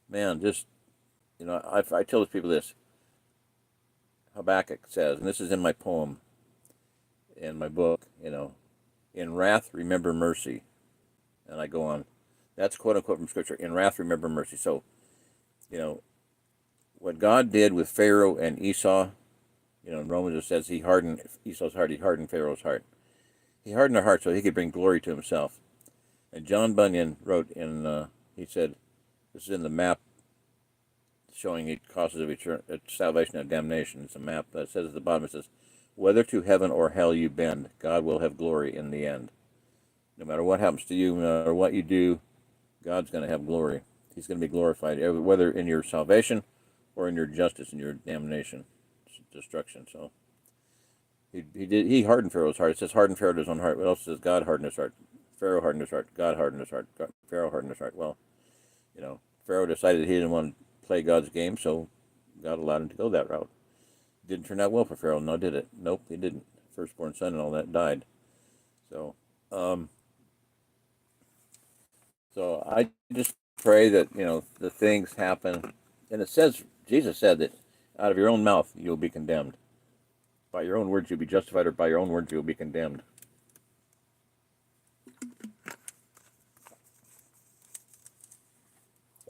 man, just I tell those people this. Habakkuk says, and this is in my poem, in my book, in wrath remember mercy, and I go on. That's quote unquote from scripture. In wrath remember mercy. So, what God did with Pharaoh and Esau, in Romans it says he hardened Esau's heart, he hardened Pharaoh's heart. He hardened their heart so he could bring glory to himself. And John Bunyan wrote he said, this is in the map showing the causes of salvation and damnation. It's a map that says at the bottom, it says, whether to heaven or hell you bend, God will have glory in the end. No matter what happens to you, no matter what you do, God's going to have glory. He's going to be glorified, whether in your salvation or in your justice and your damnation, destruction. So he hardened Pharaoh's heart. It says hardened Pharaoh's own heart. What else says God hardened his heart? Pharaoh hardened his heart. God hardened his heart. Pharaoh hardened his heart. Well, Pharaoh decided he didn't want to play God's game, so God allowed him to go that route. Didn't turn out well for Pharaoh, no, did it? Nope, he didn't. Firstborn son and all that died. So, so I just pray that the things happen, and it says Jesus said that out of your own mouth you'll be condemned. By your own words you'll be justified, or by your own words you'll be condemned.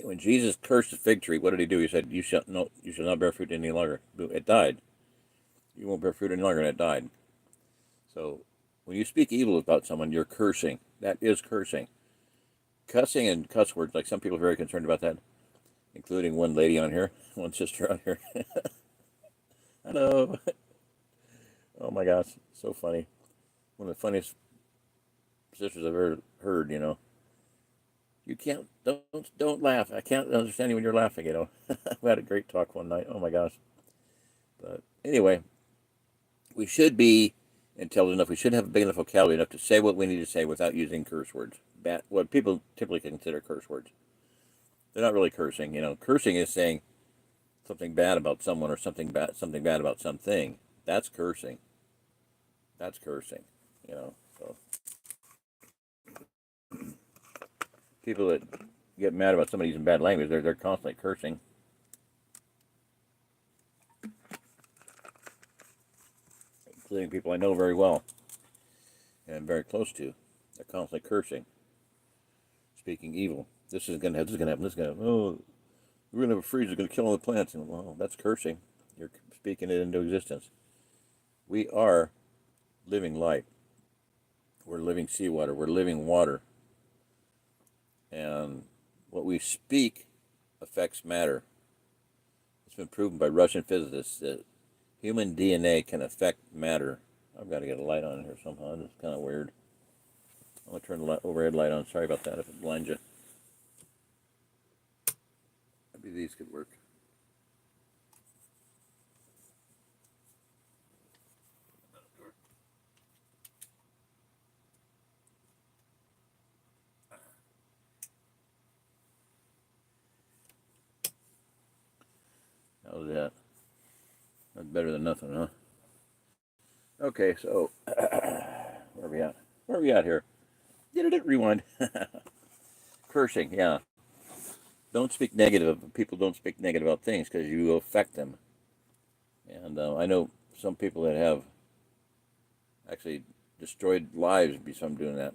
When Jesus cursed the fig tree, what did he do? He said, "You shall not bear fruit any longer." It died. You won't bear fruit any longer, and it died. So, when you speak evil about someone, you're cursing. That is cursing. Cussing and cuss words, like some people are very concerned about that, including one lady on here, one sister on here. Hello. Oh my gosh, so funny. One of the funniest sisters I've ever heard. You can't, don't laugh. I can't understand you when you're laughing. We had a great talk one night. Oh my gosh. But anyway, we should be intelligent enough. We should have a big enough vocabulary enough to say what we need to say without using curse words. What people typically consider curse words. They're not really cursing. Cursing is saying something bad about someone or something bad about something. That's cursing. That's cursing. So people that get mad about somebody using bad language, they're constantly cursing. Including people I know very well and I'm very close to. They're constantly cursing, speaking evil. This is gonna happen. This is gonna happen. This is gonna happen. Oh, we're gonna have a freeze. We're gonna kill all the plants. And well, that's cursing. You're speaking it into existence. We are living light. We're living seawater. We're living water. And what we speak affects matter. It's been proven by Russian physicists that human DNA can affect matter. I've got to get a light on here somehow. It's kind of weird. I'm going to turn the overhead light on. Sorry about that if it blinds you. Maybe these could work. How's that? That's better than nothing, huh? Okay, so where are we at? Where are we at here? Rewind. Cursing, yeah. Don't speak negative. People don't speak negative about things because you affect them. And I know some people that have actually destroyed lives because I'm doing that.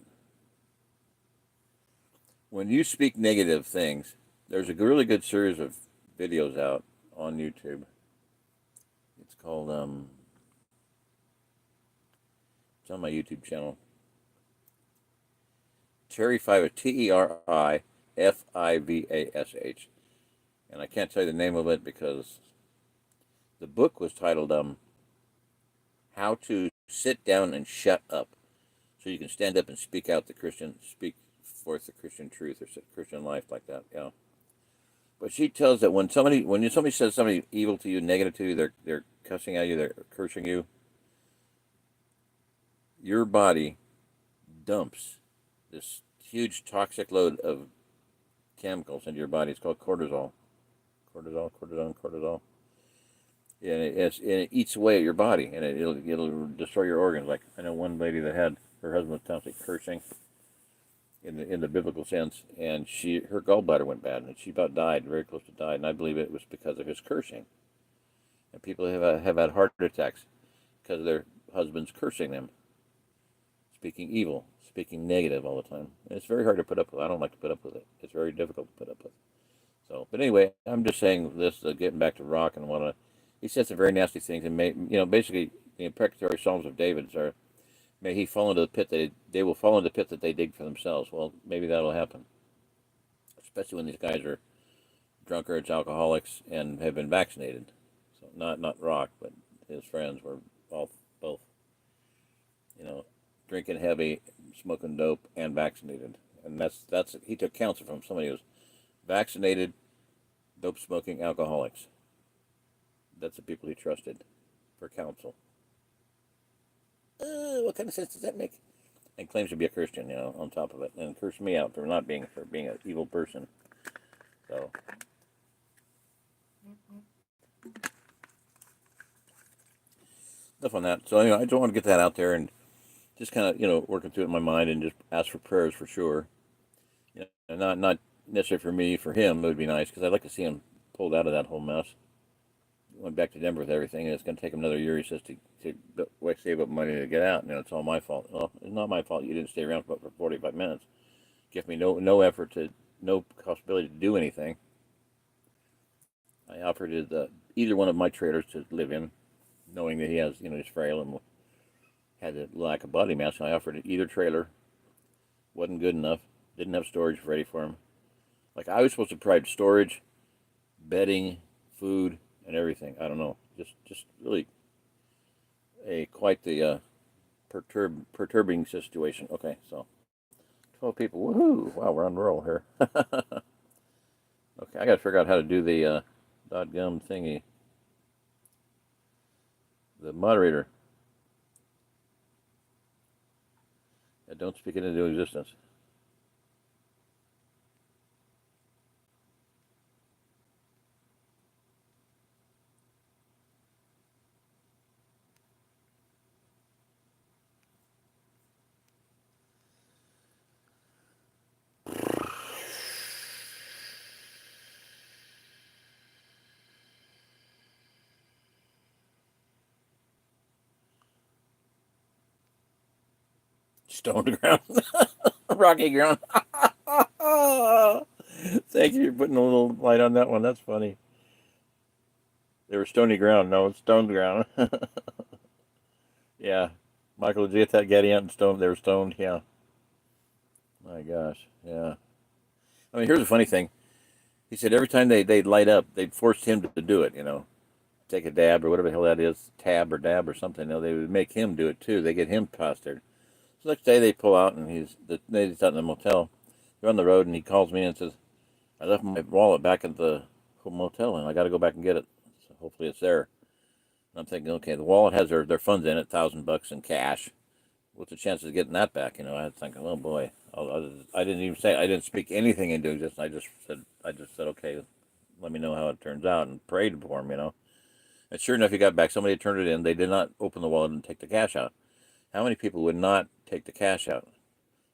When you speak negative things, there's a really good series of videos out on YouTube. It's called it's on my YouTube channel. Cherrie Terifivas, and I can't tell you the name of it because the book was titled "How to Sit Down and Shut Up," so you can stand up and speak forth the Christian truth or Christian life like that. Yeah. But she tells that when somebody says something evil to you, negative to you, they're cussing at you, they're cursing you. Your body dumps this huge toxic load of chemicals into your body. It's called cortisol. Cortisol. And it eats away at your body, and it'll destroy your organs. Like I know one lady that had her husband was constantly cursing in the biblical sense, and her gallbladder went bad, and she about died, very close to die. And I believe it was because of his cursing. And people have had heart attacks because of their husbands cursing them, speaking evil, speaking negative all the time. And it's very hard to put up with. I don't like to put up with it. It's very difficult to put up with. So, but anyway, I'm just saying this, getting back to Rock and what he said some very nasty things, and basically the imprecatory Psalms of David's are, may he fall into the pit they will fall into the pit that they dig for themselves. Well, maybe that'll happen, especially when these guys are drunkards, alcoholics, and have been vaccinated. So not Rock, but his friends were all both, you know, drinking heavy, smoking dope, and vaccinated. And that's he took counsel from somebody who was vaccinated, dope smoking alcoholics. That's the people he trusted for counsel. What kind of sense does that make? And claims to be a Christian, on top of it, and cursed me out for being an evil person. So enough on that. So anyway, I just want to get that out there and just kind of working through it in my mind and just ask for prayers for sure. And not necessarily for me, for him. It would be nice because I'd like to see him pulled out of that whole mess. Went back to Denver with everything, and it's going to take him another year. He says to save up money to get out. It's all my fault. Well, it's not my fault. You didn't stay around for 45 minutes. Give me no effort no possibility to do anything. I offered either one of my trailers to live in, knowing that he has, he's frail and had a lack of body mass. So I offered either trailer. Wasn't good enough. Didn't have storage ready for him. Like I was supposed to provide storage, bedding, food, and everything. I don't know. Just really quite the perturbing situation. Okay, so 12 people. Woohoo! Wow, we're on the roll here. Okay, I got to figure out how to do the .gum thingy. The moderator. Yeah, don't speak it into existence. Stoned ground. Rocky ground. Thank you for putting a little light on that one. That's funny. They were stony ground. No, it's stoned ground. Yeah. Michael, did you get that Getty out and stoned? They were stoned. Yeah. My gosh. Yeah. I mean, here's the funny thing. He said every time they'd light up, they'd force him to do it, take a dab or whatever the hell that is, tab or dab or something. They would make him do it too. They get him plastered. So next day they pull out and he's out in the motel. They're on the road and he calls me and says, I left my wallet back at the motel and I got to go back and get it. So hopefully it's there. And I'm thinking, okay, the wallet has their funds in it, $1,000 in cash. What's the chances of getting that back? I was thinking, oh boy. I didn't even say, I didn't speak anything into existence. I just said, okay, let me know how it turns out and prayed for him, And sure enough, he got back. Somebody turned it in. They did not open the wallet and take the cash out. How many people would not take the cash out?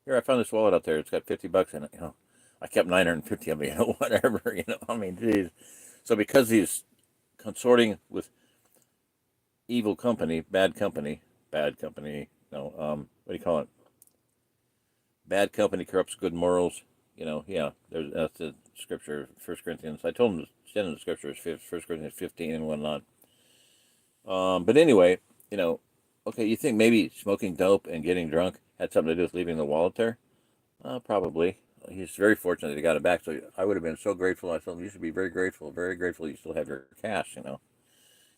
Here, I found this wallet out there. It's got $50 in it. I kept 950 of them. Whatever. I mean, geez. So because he's consorting with evil company, bad company. What do you call it? Bad company corrupts good morals. Yeah. That's the scripture, 1 Corinthians. I told him to send him the scriptures, 1 Corinthians 15 and whatnot. But anyway, okay, you think maybe smoking dope and getting drunk had something to do with leaving the wallet there? Probably. He's very fortunate that he got it back. So I would have been so grateful. I told him, you should be very grateful you still have your cash,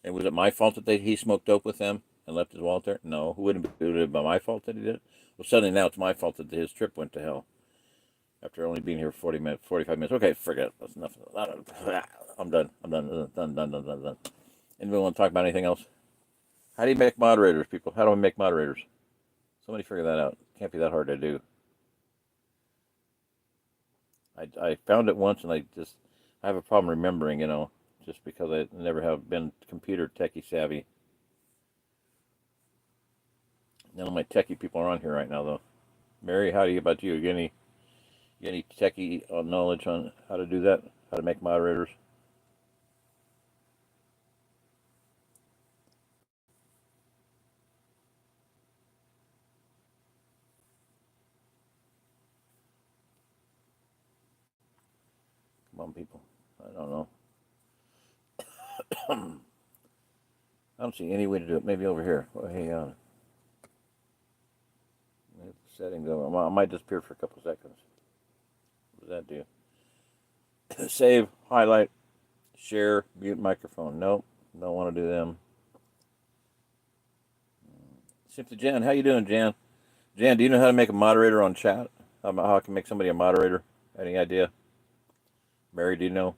And was it my fault that he smoked dope with them and left his wallet there? No. Would it be my fault that he did it? Well, suddenly now it's my fault that his trip went to hell. After only being here 45 minutes. Okay, forget it. That's enough. I'm done. Done. Anybody want to talk about anything else? How do you make moderators, people? How do I make moderators? Somebody figure that out. Can't be that hard to do. I found it once and I have a problem remembering, just because I never have been computer techie savvy. None of my techie people are on here right now, though. Mary, about you? You get any techie knowledge on how to do that? How to make moderators? Come on, people. I don't know. I don't see any way to do it. Maybe over here. Oh, hey, settings. I might disappear for a couple seconds. What does that do? Save, highlight, share, mute microphone. Nope, don't want to do them. Simply Jan, how you doing, Jan? Jan, do you know how to make a moderator on chat? How I can make somebody a moderator? Any idea? Mary, do you know?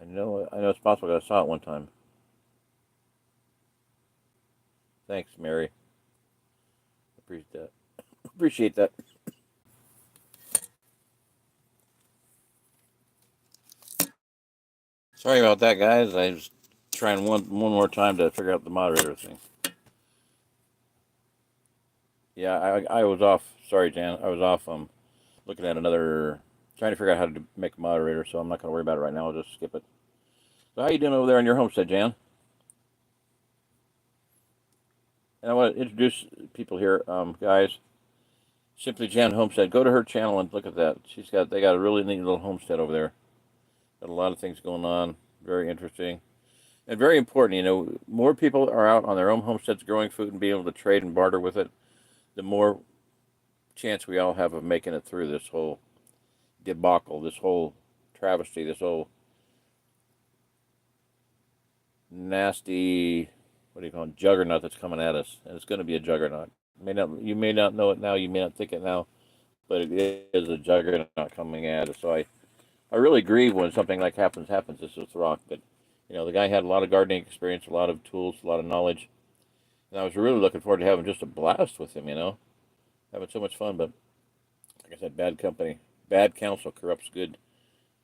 I know it's possible. I saw it one time. Thanks, Mary. Appreciate that. Appreciate that. Sorry about that, guys. I was trying one more time to figure out the moderator thing. Yeah, I was off. Sorry, Jan. I was off. Looking at another, trying to figure out how to make a moderator. So I'm not going to worry about it right now. I'll just skip it. So how you doing over there in your homestead, Jan? And I want to introduce people here, guys. Simply Jan Homestead. Go to her channel and look at that. They got a really neat little homestead over there. Got a lot of things going on. Very interesting. And very important, more people are out on their own homesteads growing food and being able to trade and barter with it, the more chance we all have of making it through this whole debacle, this whole travesty, this whole nasty, what do you call it, juggernaut that's coming at us. And it's going to be a juggernaut. You may not know it now, you may not think it now, but it is a juggernaut coming at us. So I really grieve when something like happens. This is rock, but the guy had a lot of gardening experience, a lot of tools, a lot of knowledge. And I was really looking forward to having just a blast with him, having so much fun. But like I said, bad company, bad counsel corrupts good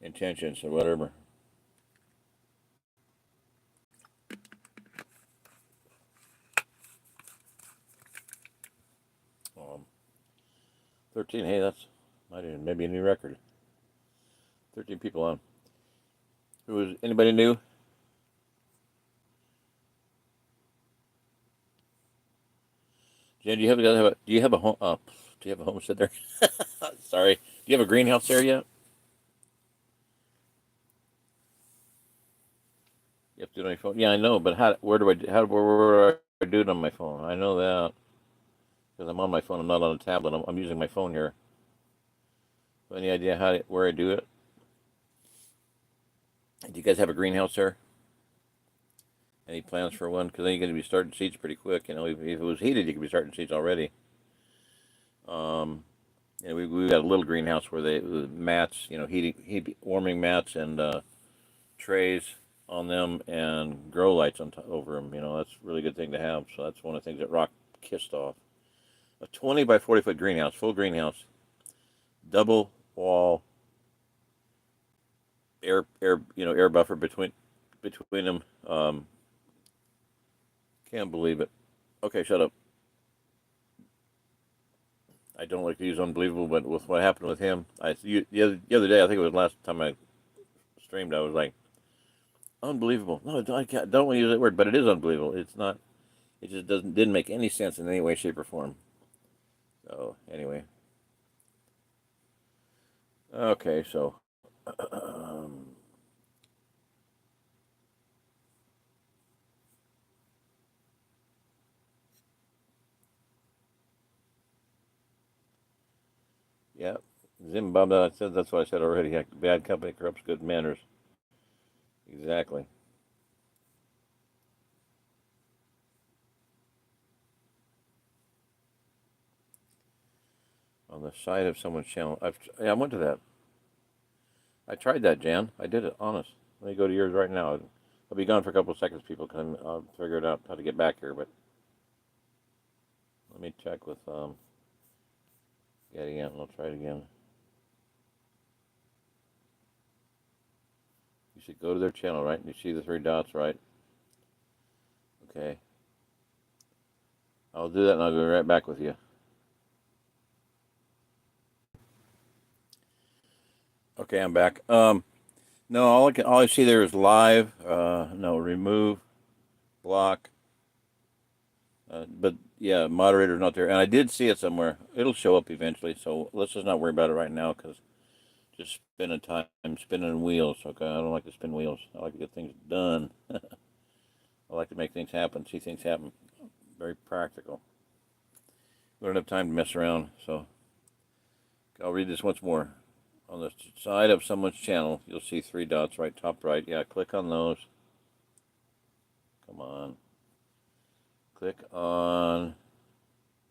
intentions or whatever. Um, 13, hey, that's maybe a new record. 13 people on. Anybody new? Jen, do you have a home? Do you have a homestead there? Sorry. Do you have a greenhouse there yet? You have to do it on your phone. Yeah, I know, but where do I do it on my phone? I know that because I'm on my phone. I'm not on a tablet. I'm using my phone here. Any idea where I do it? Do you guys have a greenhouse there? Any plans for one? Because then you're going to be starting seeds pretty quick. If it was heated, you could be starting seeds already. We've got a little greenhouse where the mats, warming mats and trays on them and grow lights over them. That's a really good thing to have. So that's one of the things that Rock kissed off. A 20 by 40 foot greenhouse, full greenhouse, double wall, air buffer between them. Can't believe it. Okay, shut up. I don't like to use unbelievable, but with what happened with him, the other day, I think it was the last time I streamed, I was like, unbelievable. No, I don't want to use that word, but it is unbelievable. It's not. It just didn't make any sense in any way, shape, or form. So anyway, okay, so yeah, Zimbabwe. That's what I said already. Bad company corrupts good manners. Exactly. On the side of someone's channel. I went to that. I tried that, Jan. I did it, honest. Let me go to yours right now. I'll be gone for a couple of seconds, people, because I'll figure it out how to get back here. But let me check with getting out, and I'll try it again. You should go to their channel, right? You see the three dots, right? Okay. I'll do that, and I'll go right back with you. Okay, I'm back. No, all I see there is live. No, remove, block. But yeah, moderator's not there, and I did see it somewhere. It'll show up eventually, so let's just not worry about it right now, because just spinning wheels. Okay, I don't like to spin wheels. I like to get things done. I like to make things happen, see things happen. Very practical. We don't have time to mess around, so I'll read this once more. on the side of someone's channel, you'll see three dots right top right. Yeah, click on those. Come on. Click on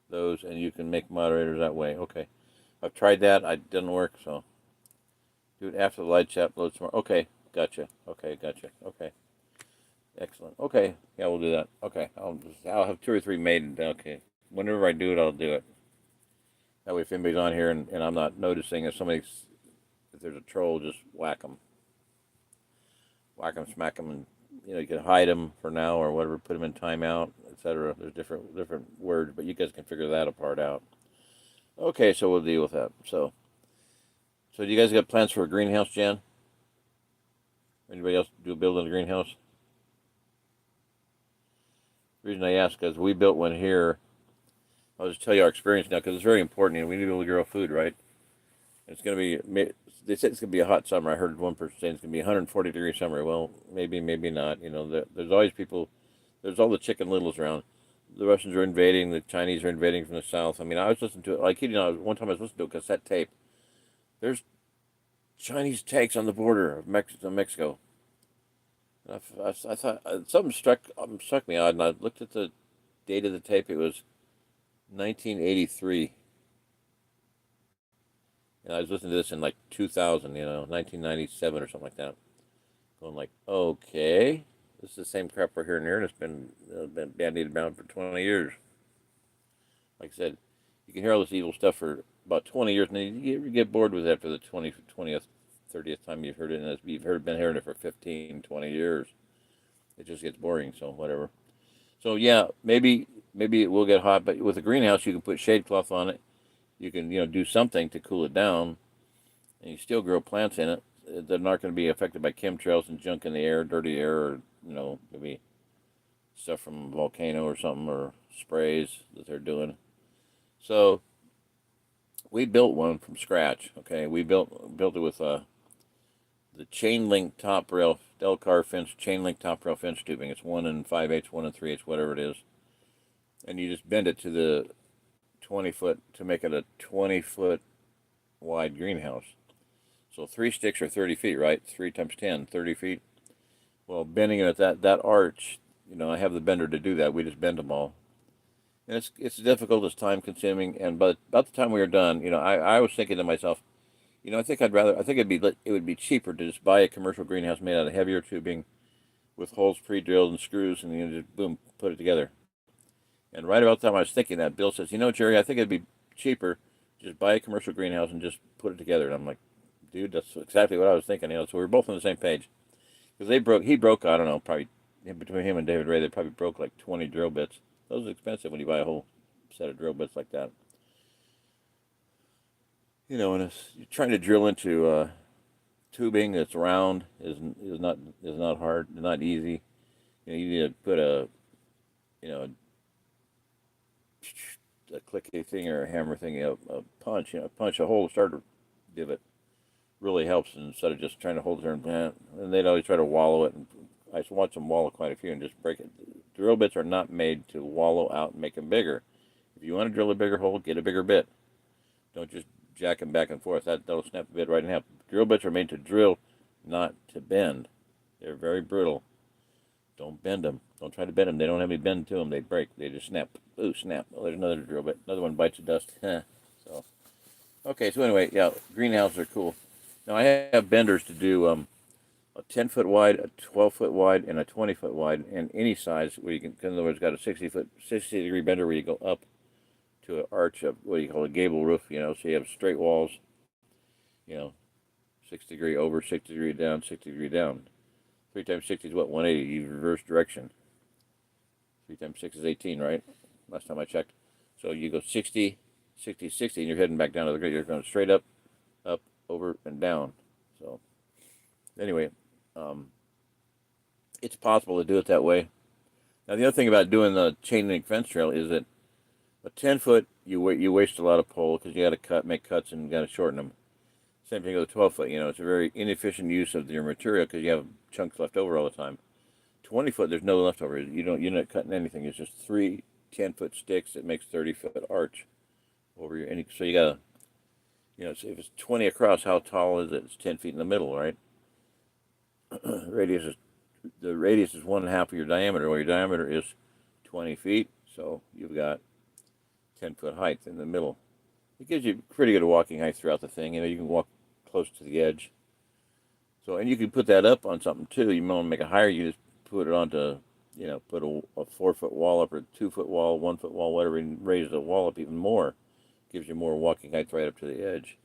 those and you can make moderators that way. Okay. I've tried that. It didn't work, so do it after the live chat loads more. Okay, gotcha. Okay, gotcha. Okay. Excellent. Okay. Yeah, we'll do that. Okay. I'll have two or three made. Okay. Whenever I do it, I'll do it. That way, if anybody's on here and I'm not noticing, if there's a troll, just whack them, smack them, and you can hide them for now or whatever, put them in timeout, etc. There's different words, but you guys can figure that part out. Okay, so we'll deal with that. So do you guys got plans for a greenhouse, Jan? Anybody else building a greenhouse? The reason I ask is we built one here. I'll just tell you our experience now because it's very important. We need to be able to grow food, right? It's going to be. They said it's going to be a hot summer. I heard one person saying it's going to be 140-degree summer. Well, maybe not. There's always people. There's all the Chicken Littles around. The Russians are invading. The Chinese are invading from the south. I mean, I was listening to it. Like, one time I was listening to a cassette tape. There's Chinese tanks on the border of Mexico. I thought something struck me odd, and I looked at the date of the tape. It was 1983. And I was listening to this in like 2000, 1997 or something like that. Going like, okay, this is the same crap we're hearing here, and it's been bandied about for 20 years. Like I said, you can hear all this evil stuff for about 20 years, and then you get bored with it after the 20th, 30th time you've heard it, and been hearing it for 15, 20 years. It just gets boring, so whatever. So yeah, maybe it will get hot, but with a greenhouse, you can put shade cloth on it. You can, do something to cool it down, and you still grow plants in it. They're not going to be affected by chemtrails and junk in the air, dirty air, or, maybe stuff from a volcano or something, or sprays that they're doing. So we built one from scratch, okay? We built it with the chain link top rail, Delcar fence, chain link top rail fence tubing. It's 1 5/8, 1 3/8, whatever it is. And you just bend it to the 20-foot to make it a 20-foot wide greenhouse. So 3 sticks are 30 feet, right? 3 times 10, 30 feet. Well, bending it at that arch, I have the bender to do that. We just bend them all. And it's difficult, it's time consuming, and by about the time we were done, I was thinking to myself, I think it would be cheaper to just buy a commercial greenhouse made out of heavier tubing with holes pre-drilled and screws, and just boom, put it together. And right about the time I was thinking that, Bill says, Jerry, I think it'd be cheaper just buy a commercial greenhouse and just put it together. And I'm like, dude, that's exactly what I was thinking. So we were both on the same page. Because he broke, I don't know, probably between him and David Ray, they probably broke like 20 drill bits. Those are expensive when you buy a whole set of drill bits like that. And you're trying to drill into tubing that's round is not hard, not easy. You need to put a clicky thing or a hammer thing, a punch, a hole starter divot really helps instead of just trying to hold it there and they'd always try to wallow it. And I watch them wallow quite a few and just break it. Drill bits are not made to wallow out and make them bigger. If you want to drill a bigger hole, get a bigger bit. Don't just jack them back and forth. That'll snap the bit right in half. Drill bits are made to drill, not to bend. They're very brittle. Don't bend them. Don't try to bend them. They don't have any bend to them. They break. They just snap. Ooh, snap. Oh, there's another drill bit. Another one bites the dust. So, okay. So anyway, yeah, greenhouses are cool. Now I have benders to do a 10-foot wide, a 12-foot wide, and a 20-foot wide, and any size where you can. In other words, got a 60-degree bender where you go up to an arch of what you call a gable roof. So you have straight walls. 6-degree over, 6-degree down, 6-degree down. 3 times 60 is what? 180. You reverse direction. 3 times 6 is 18, right? Last time I checked. So you go 60, 60, 60, and you're heading back down to the grid. You're going straight up, over, and down. So anyway, it's possible to do it that way. Now, the other thing about doing the chain link fence trail is that a 10-foot, you waste a lot of pole because you got to make cuts and got to shorten them. Same thing with a 12-foot. It's a very inefficient use of your material because you have chunks left over all the time. 20-foot, there's no leftover. You're not cutting anything. It's just 3 10-foot sticks that makes 30-foot arch over your. So you gotta So if it's 20 across, how tall is it? It's 10 feet in the middle, right? radius is the radius is 1/2 of your diameter. Well, your diameter is 20 feet, so you've got 10-foot height in the middle. It gives you pretty good walking height throughout the thing. You can walk close to the edge. So, and you can put that up on something too. You want to make it higher, you just put it onto, put a 4-foot wall up or a 2-foot wall, 1-foot wall, whatever, and raise the wall up even more. Gives you more walking height right up to the edge.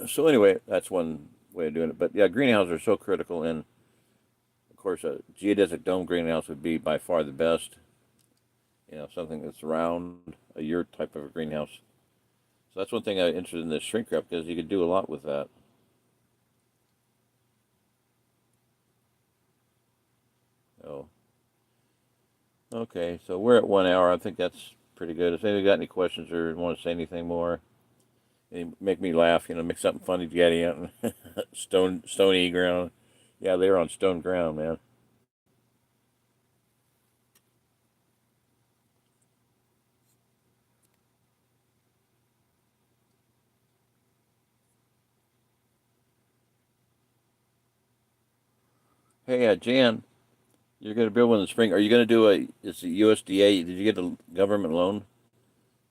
So anyway, that's one way of doing it. But yeah, greenhouses are so critical, and of course, a geodesic dome greenhouse would be by far the best. Something that's round, a yurt type of a greenhouse. So that's one thing I'm interested in this shrink wrap, because you could do a lot with that. Oh, okay. So we're at 1 hour. I think that's pretty good. If anybody got any questions or want to say anything more, make me laugh. Make something funny to get out. Stony ground. Yeah, they were on stone ground, man. Hey, Jan, you're going to build one in the spring. Are you going to do it's a USDA? Did you get a government loan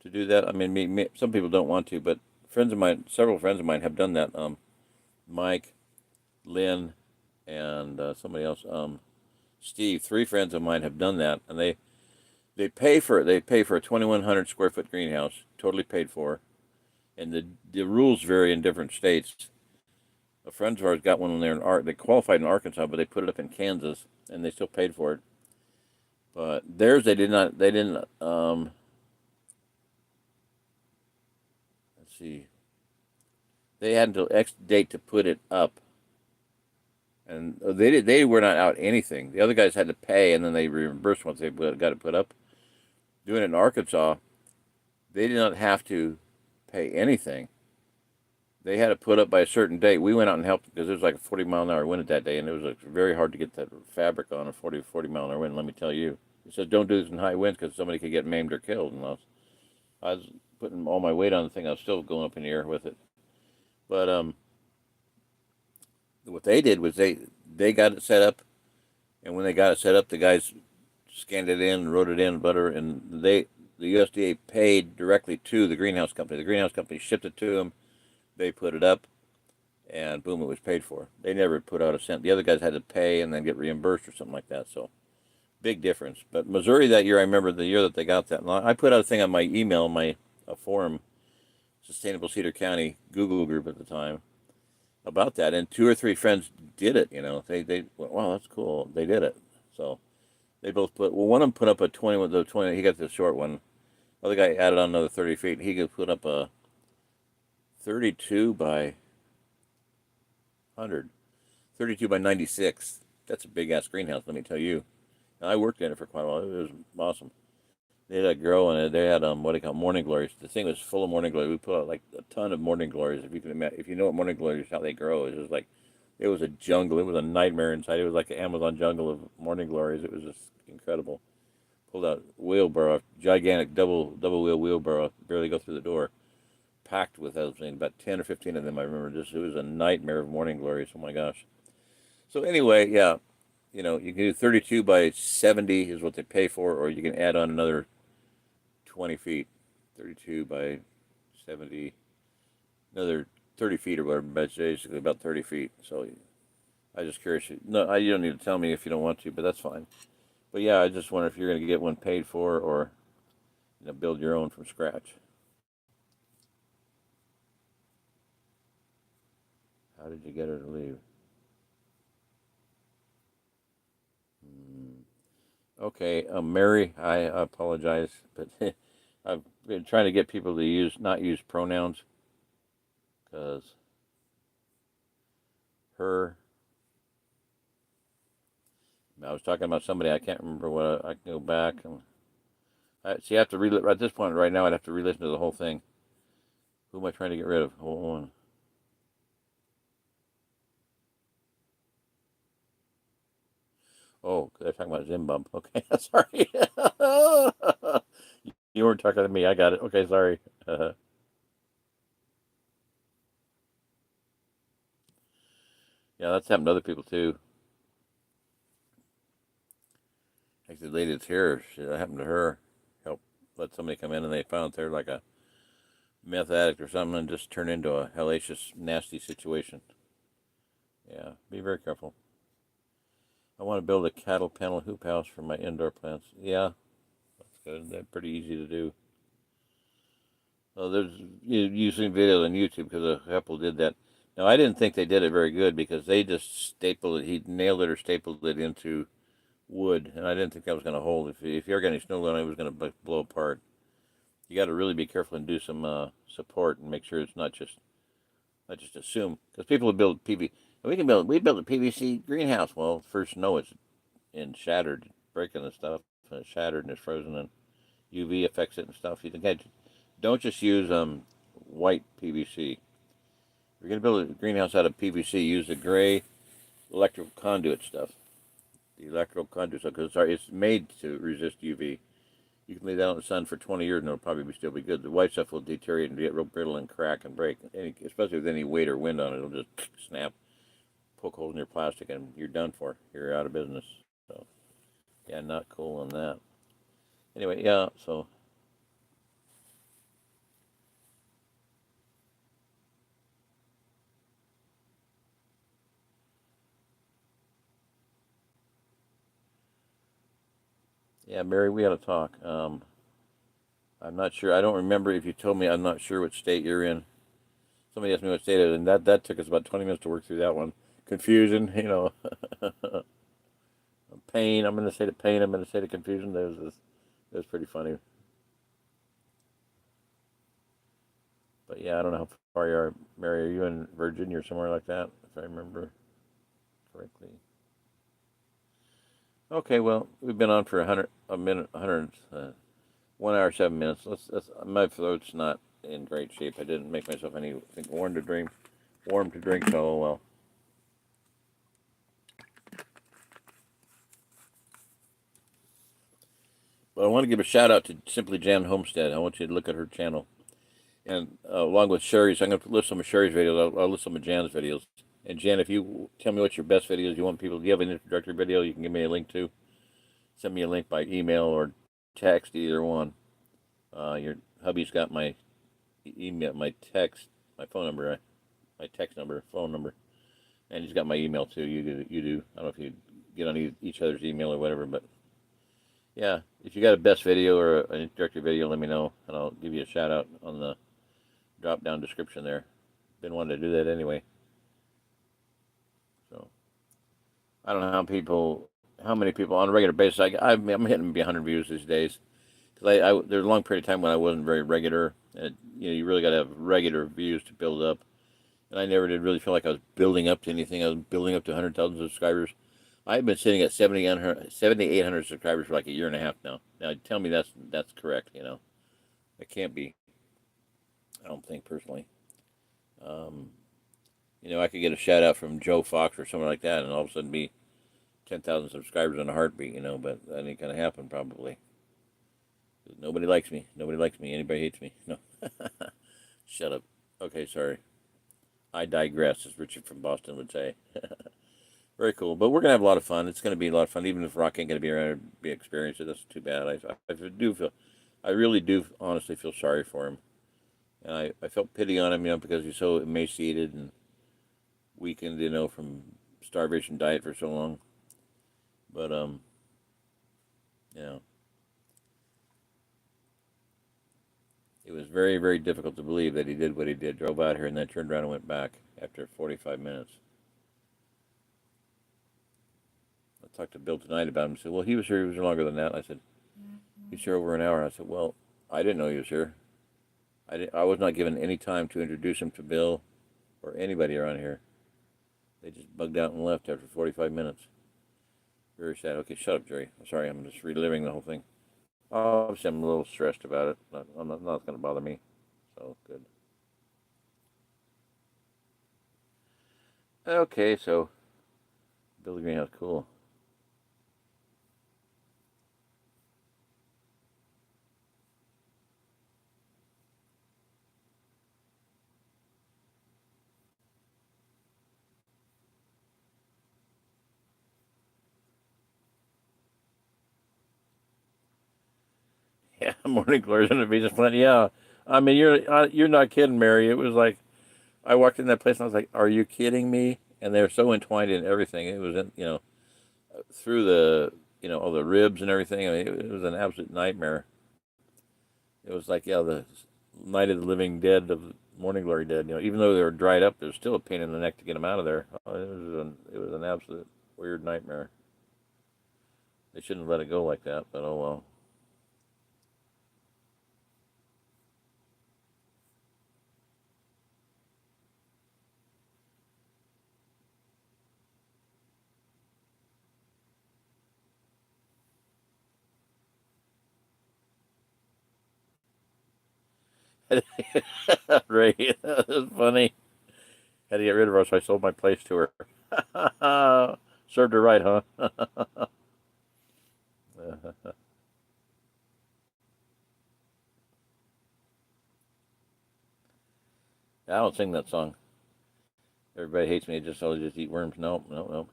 to do that? I mean, some people don't want to, but several friends of mine have done that. Mike, Lynn, and somebody else, Steve. 3 friends of mine have done that, and they pay for a 2,100 square foot greenhouse, totally paid for, and the rules vary in different states. A friend of ours got one when they qualified in Arkansas, but they put it up in Kansas, and they still paid for it. But theirs, they did not. They didn't. Let's see. They had until X date to put it up, and they were not out anything. The other guys had to pay, and then they reimbursed once they got it put up. Doing it in Arkansas, they did not have to pay anything. They had it put up by a certain date. We went out and helped because it was like a 40-mile-an-hour wind that day, and it was very hard to get that fabric on a 40-mile-an-hour wind. Let me tell you, it says don't do this in high winds because somebody could get maimed or killed. And I was putting all my weight on the thing. I was still going up in the air with it. But what they did was they got it set up, and when they got it set up, the guys scanned it in, wrote it in, butter, and the USDA paid directly to the greenhouse company. The greenhouse company shipped it to them. They put it up, and boom, it was paid for. They never put out a cent. The other guys had to pay and then get reimbursed or something like that. So big difference. But Missouri that year, I remember the year that they got that. And I put out a thing on my email, a forum, Sustainable Cedar County Google group at the time, about that. And 2 or 3 friends did it. They went, wow, that's cool. They did it. So they both one of them put up a 20 with the 20. He got the short one. The other guy added on another 30 feet. He could put up a 32 by 100, 32 by 96. That's a big ass greenhouse, let me tell you. And I worked in it for quite a while. It was awesome. They had a girl in it. They had what they call morning glories. The thing was full of morning glories. We put out like a ton of morning glories. If you can imagine, if you know what morning glories, how they grow, it was a jungle. It was a nightmare inside. It was like an Amazon jungle of morning glories. It was just incredible. Pulled out wheelbarrow, gigantic double wheel wheelbarrow, barely go through the door. Packed with those things, about 10 or 15 of them. I remember it was a nightmare of morning glories. Oh my gosh. So anyway, yeah, you can do 32 by 70 is what they pay for, or you can add on another 20 feet, 32 by 70, another 30 feet or whatever, but basically about 30 feet. So I just curious. No, you don't need to tell me if you don't want to, but that's fine. But yeah, I just wonder if you're going to get one paid for, or build your own from scratch. How did you get her to leave? Okay, Mary, I apologize, but I've been trying to get people to not use pronouns, because her. I was talking about somebody. I can't remember what. I can go back and see. I have to at this point right now. I'd have to re-listen to the whole thing. Who am I trying to get rid of? Hold on. Oh, they're talking about Zimbabwe. Okay, sorry. You weren't talking to me. I got it. Okay, sorry. Yeah, that's happened to other people too. Like the lady that's here, that happened to her. Help let somebody come in and they found they're like a meth addict or something and just turned into a hellacious, nasty situation. Yeah, be very careful. I want to build a cattle panel hoop house for my indoor plants. Yeah, that's good. That's pretty easy to do. Well, there's using videos on YouTube because a couple did that. Now, I didn't think they did it very good because they just stapled it. He nailed it or stapled it into wood, and I didn't think that was going to hold. If you ever got any snow on it, it was going to blow apart. You got to really be careful and do some support and make sure it's not just assume because people would build PV. We built a PVC greenhouse. Well, first snow it's and shattered, breaking the stuff, and it's shattered and it's frozen and UV affects it and stuff. You think don't just use white PVC. If you're gonna build a greenhouse out of PVC, use the gray electrical conduit stuff. The electrical conduit stuff because it's made to resist UV. You can leave that out in the sun for 20 years and it'll probably still be good. The white stuff will deteriorate and get real brittle and crack and break. Especially with any weight or wind on it, it'll just snap, poke holes in your plastic, and you're done for. You're out of business. So, yeah, not cool on that. Anyway, yeah, so, yeah, Mary, we got to talk. I'm not sure. I don't remember if you told me. I'm not sure what state you're in. Somebody asked me what state it is, and that took us about 20 minutes to work through that one. Confusion, pain. I'm going to say the pain. I'm going to say the confusion. That was pretty funny. But yeah, I don't know how far you are, Mary. Are you in Virginia or somewhere like that, if I remember correctly? Okay, well, we've been on for a minute, 1 hour 7 minutes. My throat's not in great shape. I didn't make myself anything warm to drink. So well. But I want to give a shout out to Simply Jan Homestead. I want you to look at her channel, and along with Cherries, I'm going to list some of Cherries videos. I'll list some of Jan's videos. And Jan, if you tell me what your best videos you want people, do you have an introductory video you can give me a link to? Send me a link by email or text, either one. Your hubby's got my email, my text, my phone number, my text number, phone number, and he's got my email too. You do. You do. I don't know if you get on each other's email or whatever, but yeah, if you got a best video or an introductory video, let me know, and I'll give you a shout out on the drop down description there. Been wanting to do that anyway. So I don't know how many people on a regular basis. I'm hitting maybe 100 views these days. Cause there's a long period of time when I wasn't very regular, and you really got to have regular views to build up. And I never did really feel like I was building up to anything. I was building up to 100,000 subscribers. I've been sitting at 7,800 subscribers for like a year and a half now. Now, tell me that's correct. It can't be. I don't think personally. Um, I could get a shout out from Joe Fox or someone like that, and all of a sudden be 10,000 subscribers in a heartbeat. But that ain't gonna happen probably. Nobody likes me. Nobody likes me. Anybody hates me. No. Shut up. Okay, sorry. I digress, as Richard from Boston would say. Very cool. But we're gonna have a lot of fun. It's gonna be a lot of fun, even if Rock ain't gonna be around to be experienced. That's too bad. I really do honestly feel sorry for him, and I felt pity on him, because he's so emaciated and weakened, from starvation diet for so long. But you know, it was very, very difficult to believe that he did what he did. Drove out here and then turned around and went back after 45 minutes. I talked to Bill tonight about him. He said, "Well, he was here. He was here longer than that." I said, "He's here over an hour." I said, "Well, I didn't know he was here. I was not given any time to introduce him to Bill or anybody around here. They just bugged out and left after 45 minutes. Very sad." Okay, shut up, Jerry. I'm sorry. I'm just reliving the whole thing. Obviously, I'm a little stressed about it. I'm not going to bother me. So, good. Okay, so build a greenhouse. Cool. Morning glories and the Venus plant. Yeah, I mean you're not kidding, Mary. It was like I walked in that place and I was like, "Are you kidding me?" And they were so entwined in everything. It was in through the all the ribs and everything. I mean, it was an absolute nightmare. It was like the Night of the Living Dead of Morning Glory Dead. Even though they were dried up, there's still a pain in the neck to get them out of there. It was an absolute weird nightmare. They shouldn't have let it go like that, but oh well. Ray, that was funny. Had to get rid of her, so I sold my place to her. Served her right, huh? I don't sing that song. Everybody hates me. I'll just eat worms. Nope, nope, nope.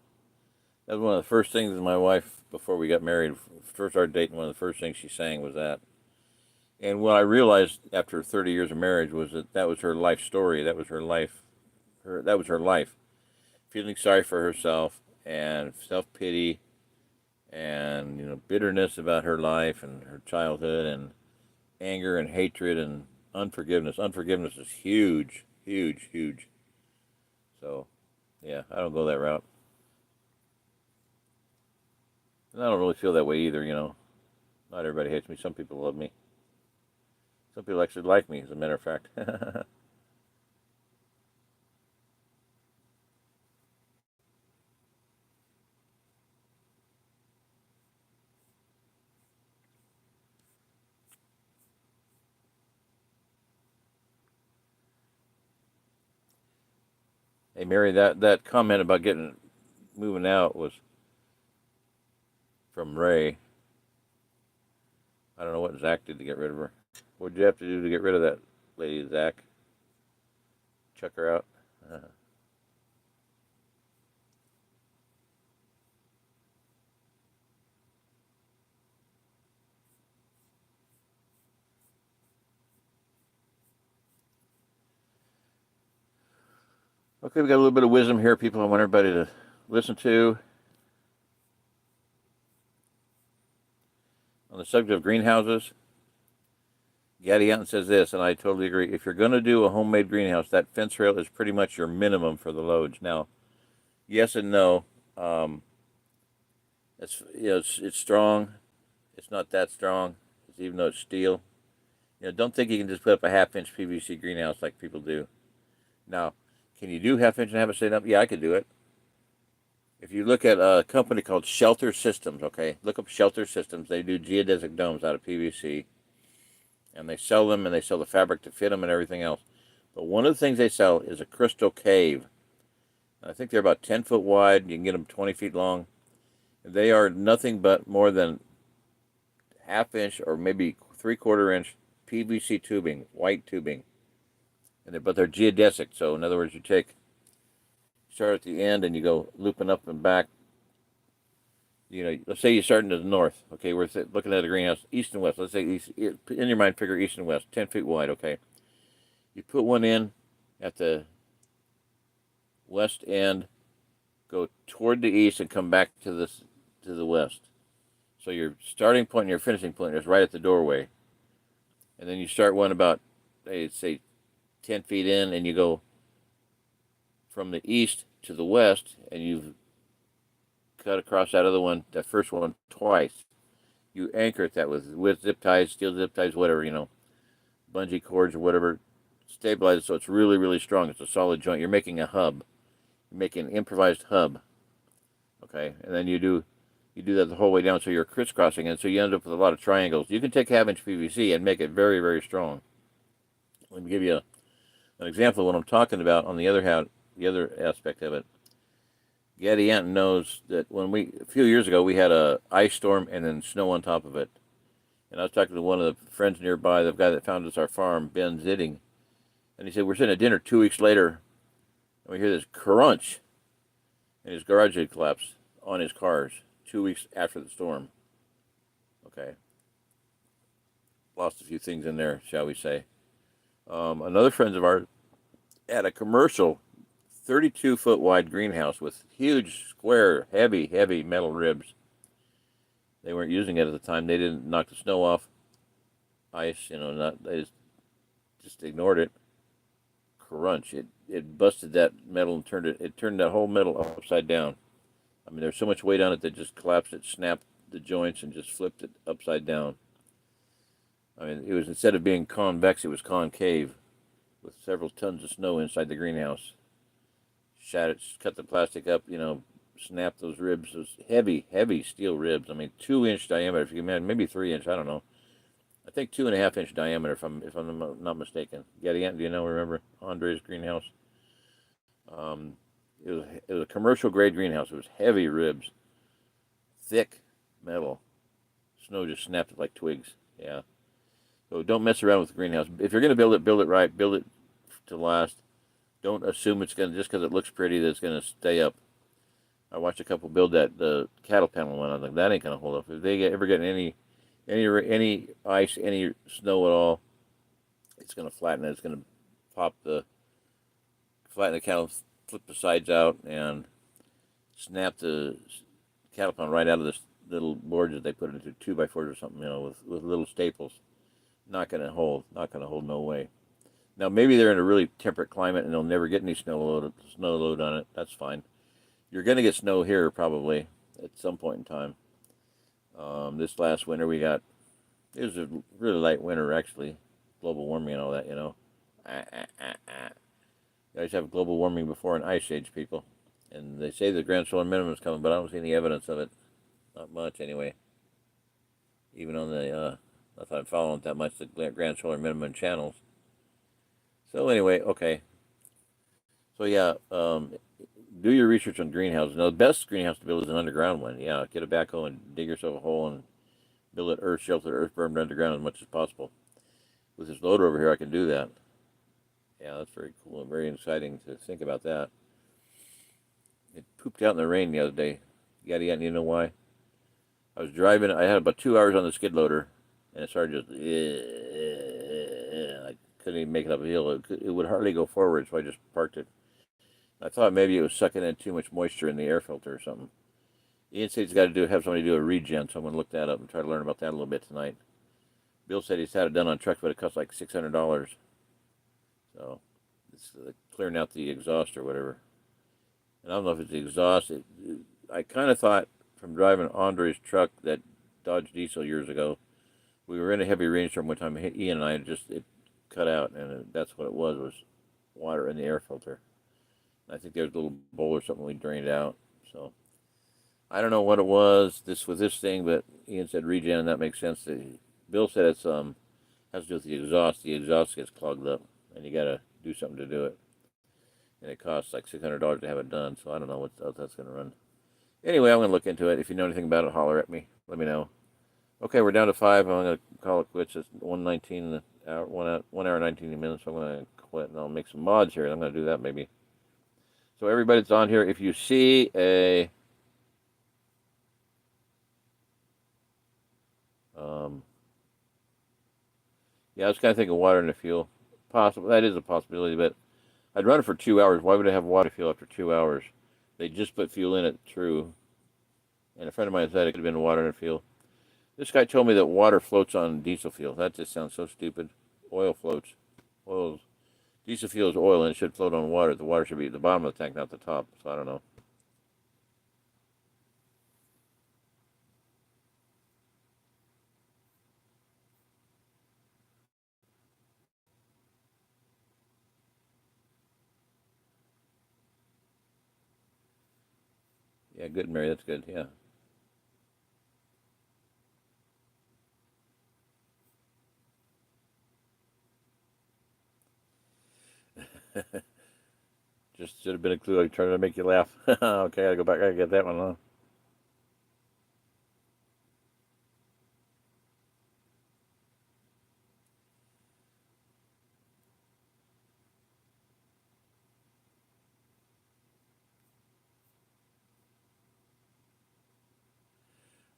That was one of the first things my wife, before we got married, first started dating, one of the first things she sang was that. And what I realized after 30 years of marriage was that was her life story. That was her life. That was her life. Feeling sorry for herself and self pity and bitterness about her life and her childhood and anger and hatred and unforgiveness. Unforgiveness is huge, huge, huge. So yeah, I don't go that route. And I don't really feel that way either. Not everybody hates me. Some people love me. Some people actually like me, as a matter of fact. Hey, Mary, that comment about getting moving out was from Ray. I don't know what Zach did to get rid of her. What did you have to do to get rid of that lady, Zach? Chuck her out. Okay, we got a little bit of wisdom here, people. I want everybody to listen to on the subject of greenhouses. Gaddy Anton says this, and I totally agree. If you're going to do a homemade greenhouse, that fence rail is pretty much your minimum for the loads. Now, yes and no. Um, it's strong. It's not that strong. Even though it's steel. Don't think you can just put up a half-inch PVC greenhouse like people do. Now, can you do half-inch and have it set up? Yeah, I could do it. If you look at a company called Shelter Systems, okay, look up Shelter Systems. They do geodesic domes out of PVC, and they sell them, and they sell the fabric to fit them and everything else. But one of the things they sell is a crystal cave. I think they're about 10 foot wide. You can get them 20 feet long. They are nothing but more than half-inch or maybe three-quarter-inch PVC tubing, white tubing. But they're geodesic. So in other words, you start at the end and you go looping up and back. Let's say you're starting to the north. Okay, we're looking at a greenhouse, east and west. Let's say east, in your mind, figure east and west, 10 feet wide. Okay, you put one in at the west end, go toward the east, and come back to the west. So your starting point and your finishing point is right at the doorway, and then you start one about, say, 10 feet in, and you go from the east to the west, and you've cut across that other one, that first one, twice. You anchor it that with zip ties, steel zip ties, whatever, bungee cords or whatever. Stabilize it so it's really, really strong. It's a solid joint. You're making a hub. You're making an improvised hub. Okay, and then you do that the whole way down, so you're crisscrossing it, so you end up with a lot of triangles. You can take half-inch PVC and make it very, very strong. Let me give you an example of what I'm talking about on the other aspect of it. Gaddy Anton knows that a few years ago, we had a ice storm and then snow on top of it. And I was talking to one of the friends nearby, the guy that found us our farm, Ben Zitting, and he said, we're sitting at dinner 2 weeks later, and we hear this crunch, and his garage had collapsed on his cars 2 weeks after the storm. Okay. lost a few things in there, shall we say. Another friend of ours had a commercial 32-foot wide greenhouse with huge, square, heavy metal ribs. They weren't using it at the time. They didn't knock the snow off, ice, not they just ignored it. Crunch! It busted that metal and turned it. It turned that whole metal upside down. I mean, there's so much weight on it that just collapsed it, snapped the joints, and just flipped it upside down. I mean, it was instead of being convex, it was concave, with several tons of snow inside the greenhouse. Shattered, cut the plastic up, snapped those ribs, those heavy steel ribs. I mean, 2 inch diameter. If you can imagine, maybe 3 inch. I don't know. I think 2.5 inch diameter, if I'm not mistaken. Getting it? Do you know? Remember Andre's greenhouse? Um, it was a commercial grade greenhouse. It was heavy ribs, thick metal. Snow just snapped it like twigs. Yeah. So don't mess around with the greenhouse. If you're going to build it right. Build it to last. Don't assume it's going to, just because it looks pretty, that it's going to stay up. I watched a couple build the cattle panel one. I was like, that ain't going to hold up. If they ever get any ice, any snow at all, it's going to flatten it. It's going to flatten the cattle, flip the sides out, and snap the cattle panel right out of this little boards that they put into 2x4s or something, with little staples. Not going to hold. Not going to hold. No way. Now maybe they're in a really temperate climate and they'll never get any snow load on it. That's fine. You're going to get snow here probably at some point in time. This last winter it was a really light winter actually, global warming and all that. You always have global warming before an ice age, people. And they say the grand solar minimum is coming, but I don't see any evidence of it. Not much anyway. Even on the not that I'm following that much, the grand solar minimum channels. So anyway, okay. So yeah, do your research on greenhouses. Now, the best greenhouse to build is an underground one. Yeah, get a backhoe and dig yourself a hole and build it earth sheltered, earth burned underground as much as possible. With this loader over here, I can do that. Yeah, that's very cool and very exciting to think about that. It pooped out in the rain the other day. Yada yada. You know why? I was driving. I had about 2 hours on the skid loader, and it started just. I couldn't even make it up a hill. It would hardly go forward, so I just parked it. I thought maybe it was sucking in too much moisture in the air filter or something. Ian said he's got to have somebody do a regen, so I'm going to look that up and try to learn about that a little bit tonight. Bill said he's had it done on trucks, but it costs like $600. So it's clearing out the exhaust or whatever. And I don't know if it's the exhaust. I kind of thought from driving Andre's truck, that Dodge Diesel years ago, we were in a heavy rainstorm one time. Ian and I it cut out, and that's what it was water in the air filter. I think there's a little bowl or something we drained out. So I don't know what it was with this thing, but Ian said regen, and that makes sense. Bill said it's has to do with the exhaust. The exhaust gets clogged up, and you got to do something to do it. And it costs like $600 to have it done. So I don't know what else that's going to run. Anyway, I'm going to look into it. If you know anything about it, holler at me. Let me know. Okay, we're down to 5. I'm going to call it quits. It's 1:19 hour, 1 hour 19 minutes. So I'm going to quit, and I'll make some mods here. I'm going to do that maybe. So everybody that's on here, if you see yeah, I was kind of thinking water and the fuel. Possible. That is a possibility, but I'd run it for 2 hours. Why would I have water fuel after 2 hours? They just put fuel in it, true. And a friend of mine said it could have been water and fuel. This guy told me that water floats on diesel fuel. That just sounds so stupid. Oil floats. Diesel fuel is oil and it should float on water. The water should be at the bottom of the tank, not the top. So I don't know. Yeah, good, Mary. That's good. Yeah. Just should have been a clue. I trying to make you laugh. Okay, I gotta go back. I gotta get that one, huh?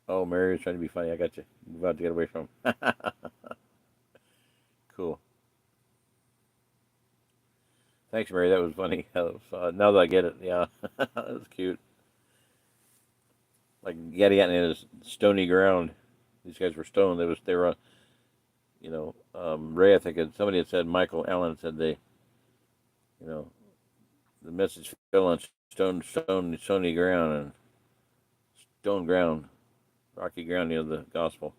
Oh, Mary was trying to be funny. I got you. I'm about to get away from. Thanks, Mary. That was funny. Now that I get it, yeah, that was cute. Like getting out in his stony ground. These guys were stoned. They were Ray. I think somebody had said Michael Allen said you know the message fell on stony ground and stone ground, rocky ground. The gospel.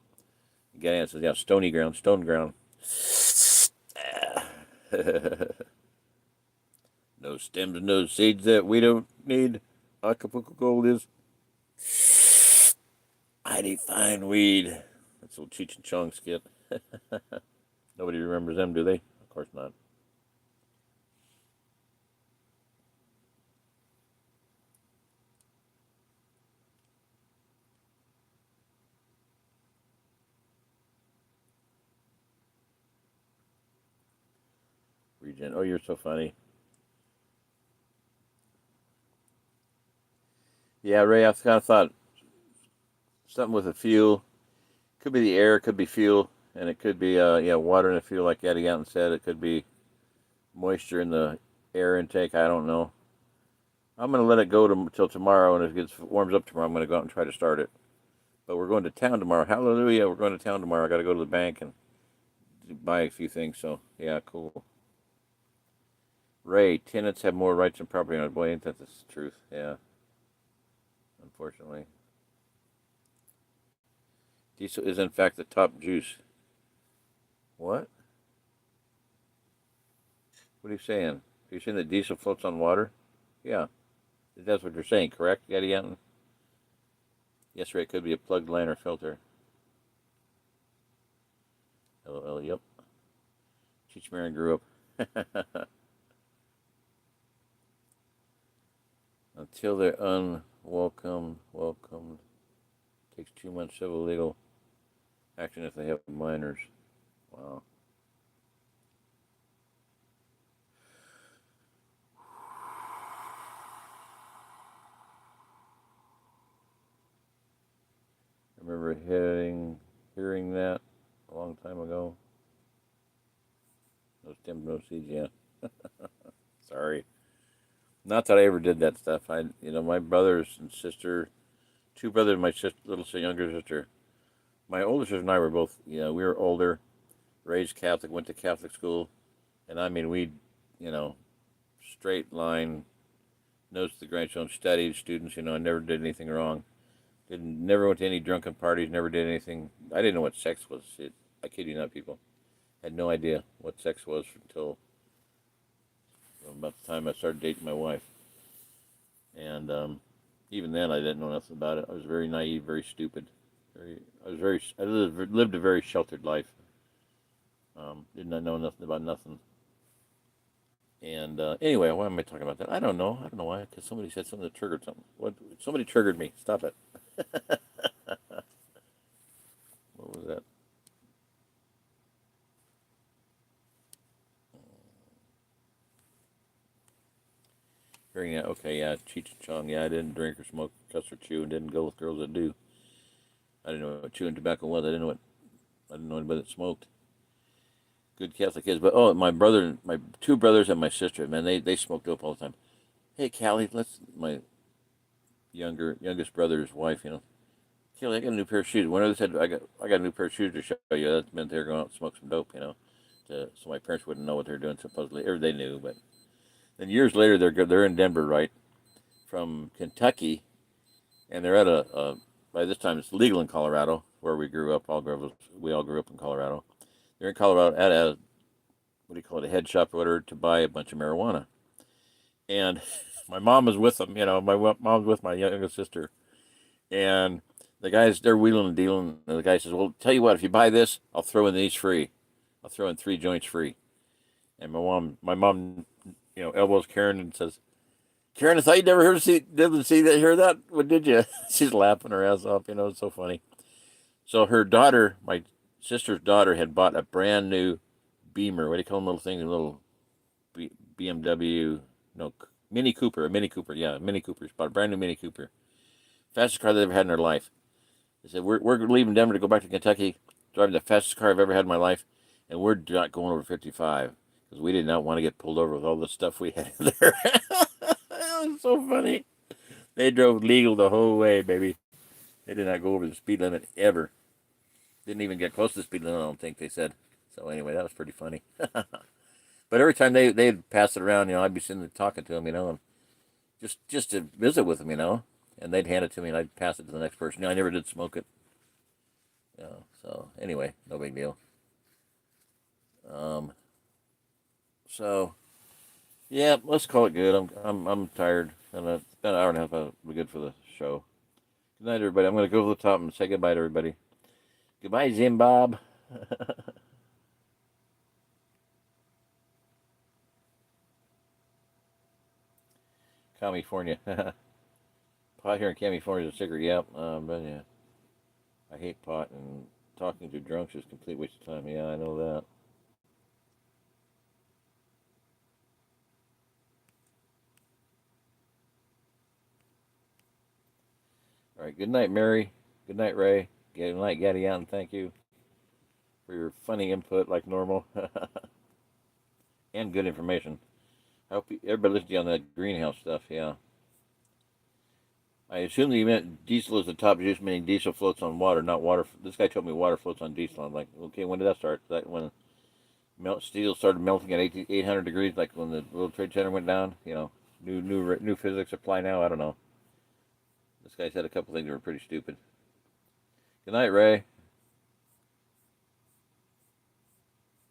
Getting it says yeah, stony ground, stone ground. No stems, no seeds that we don't need. Acapulco Gold is mighty fine weed. That's a little Cheech and Chong skit. Nobody remembers them, do they? Of course not. Regen. Oh, you're so funny. Yeah, Ray, I kind of thought something with the fuel. Could be the air, could be fuel, and it could be water in the fuel, like Eddie Allen said. It could be moisture in the air intake. I don't know. I'm gonna let it go till tomorrow, and if it gets warms up tomorrow, I'm gonna go out and try to start it. But we're going to town tomorrow. Hallelujah! We're going to town tomorrow. I got to go to the bank and buy a few things. So yeah, cool. Ray, tenants have more rights than property owners. Boy, ain't that the truth? Yeah, unfortunately. Diesel is in fact the top juice. What? What are you saying? Are you saying that diesel floats on water? Yeah, that's what you're saying, correct, Yeti Anton? Yes, Ray, it could be a plugged line or filter. LOL, yep. Cheech Marin grew up. Until they're welcomed. Takes 2 months civil legal action if they have minors. Wow. I remember hearing that a long time ago. No stems, no seeds, yeah. Sorry. Not that I ever did that stuff. My brothers and sister, two brothers, my little younger sister. My older sister and I were both, we were older, raised Catholic, went to Catholic school, and I mean, we, you know, straight line, nose to the grindstone, studied students. I never did anything wrong. Never went to any drunken parties. Never did anything. I didn't know what sex was. I kid you not, people. Had no idea what sex was until about the time I started dating my wife. And even then, I didn't know nothing about it. I was very naive, very stupid. I lived a very sheltered life. Did not know nothing about nothing. And anyway, why am I talking about that? I don't know. I don't know why. Because somebody said something that triggered something. What? Somebody triggered me. Stop it. What was that? Hearing that. Okay, yeah, Cheech and Chong. Yeah, I didn't drink or smoke, cuss or chew, and didn't go with girls that do. I didn't know what chewing tobacco was. I didn't know anybody that smoked. Good Catholic kids. But my two brothers and my sister, man, they smoked dope all the time. Hey, Callie, my youngest brother's wife, Kelly, I got a new pair of shoes. One of them said, I got a new pair of shoes to show you. That meant they were going out and smoke some dope, so my parents wouldn't know what they were doing, supposedly. Or they knew, but then years later, they're in Denver, right, from Kentucky, and they're at by this time, it's legal in Colorado, where we grew up. We all grew up in Colorado. They're in Colorado at what do you call it, a head shop or whatever, to buy a bunch of marijuana. And my mom was with them, my mom's with my youngest sister. And the guys, they're wheeling and dealing. And the guy says, well, tell you what, if you buy this, I'll throw in these free. I'll throw in 3 joints free. And my mom, elbows Karen and says, Karen, I thought you'd never hear that. What did you? She's laughing her ass off. It's so funny. So her daughter, my sister's daughter, had bought a brand new Beamer. What do you call them little things? A little BMW, no, Mini Cooper, a Mini Cooper. Yeah, Mini Cooper. She bought a brand new Mini Cooper. Fastest car they ever had in their life. They said, we're leaving Denver to go back to Kentucky, driving the fastest car I've ever had in my life, and we're not going over 55. because we did not want to get pulled over with all the stuff we had in there. It was so funny. They drove legal the whole way, baby. They did not go over the speed limit ever. Didn't even get close to the speed limit, I don't think they said. So anyway, that was pretty funny. But every time they'd pass it around, I'd be sitting there talking to them, and just to visit with them, and they'd hand it to me, and I'd pass it to the next person. I never did smoke it. So anyway, no big deal. Um, so yeah, let's call it good. I'm tired, and it's been an hour and a half. That'll be good for the show. Good night, everybody. I'm going to go to the top and say goodbye to everybody. Goodbye, Zimbabwe. California. Pot here in California is a secret. Yep. But yeah, I hate pot, and talking to drunks is a complete waste of time. Yeah, I know that. All right. Good night, Mary. Good night, Ray. Good night, Gadian. Thank you for your funny input, like normal, and good information. I hope everybody listens to you on that greenhouse stuff. Yeah. I assume that you meant diesel is the top juice, meaning diesel floats on water, not water. This guy told me water floats on diesel. I'm like, okay, when did that start? That when steel started melting at 800 degrees, like when the World Trade Center went down. New physics apply now. I don't know. This guy said a couple things that were pretty stupid. Good night, Ray.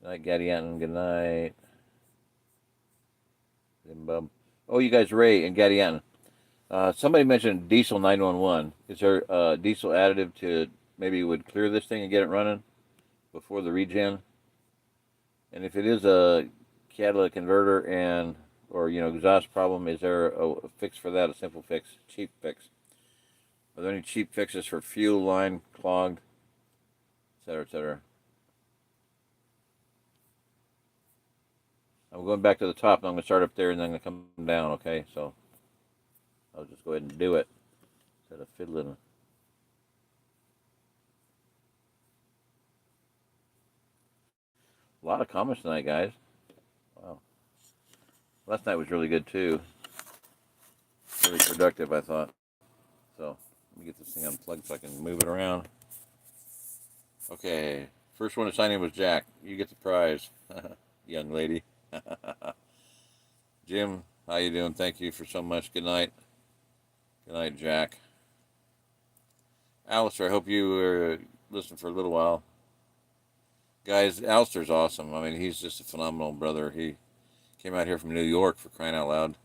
Good night, Gadian. Good night, Zimbabwe. Oh, you guys, Ray and Gadian. Somebody mentioned diesel 911. Is there diesel additive to maybe would clear this thing and get it running before the regen? And if it is a catalytic converter and or exhaust problem, is there a fix for that? A simple fix, cheap fix? Are there any cheap fixes for fuel line clogged, etc., etc.? I'm going back to the top, and I'm going to start up there, and then I'm going to come down. Okay, so I'll just go ahead and do it instead of fiddling. A lot of comments tonight, guys. Wow. Last night was really good, too. Really productive, I thought. So, let me get this thing unplugged so I can move it around. Okay. First one to sign in was Jack. You get the prize, young lady. Jim, how you doing? Thank you for so much. Good night. Good night, Jack. Alistair, I hope you were listening for a little while. Guys, Alistair's awesome. I mean, he's just a phenomenal brother. He came out here from New York, for crying out loud.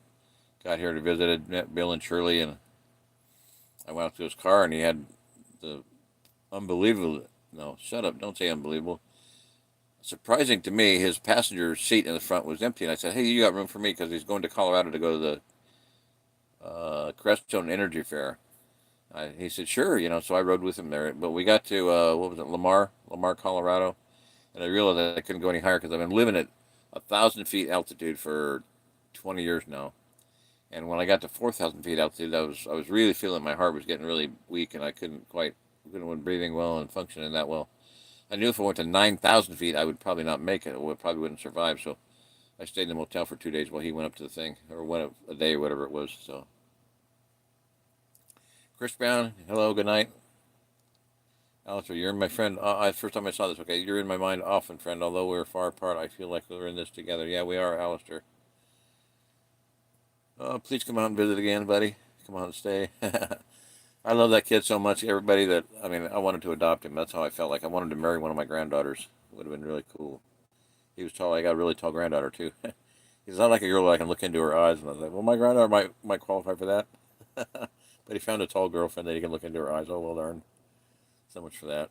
Got here to visit, met Bill and Shirley, and I went out to his car, and he had the unbelievable, no, shut up, don't say unbelievable. Surprising to me, his passenger seat in the front was empty, and I said, hey, you got room for me? Because he's going to Colorado to go to the Crestone Energy Fair. He said, sure, so I rode with him there. But we got to, what was it, Lamar, Colorado. And I realized that I couldn't go any higher because I've been living at 1,000 feet altitude for 20 years now. And when I got to 4,000 feet altitude, I was really feeling my heart was getting really weak, and I couldn't breathing well and functioning that well. I knew if I went to 9,000 feet, I would probably not make it. I probably wouldn't survive. So I stayed in the motel for 2 days while he went up to the thing, or went up a day or whatever it was. So, Chris Brown, hello, good night. Alistair, you're my friend. First time I saw this. Okay, you're in my mind often, friend. Although we're far apart, I feel like we're in this together. Yeah, we are, Alistair. Please come out and visit again, buddy. Come on and stay. I love that kid so much. Everybody I wanted to adopt him. That's how I felt. Like I wanted to marry one of my granddaughters. It would have been really cool. He was tall. I got a really tall granddaughter too. He's not like a girl that I can look into her eyes. And I was like, well, my granddaughter might qualify for that. But he found a tall girlfriend that he can look into her eyes. Oh, well darn. So much for that.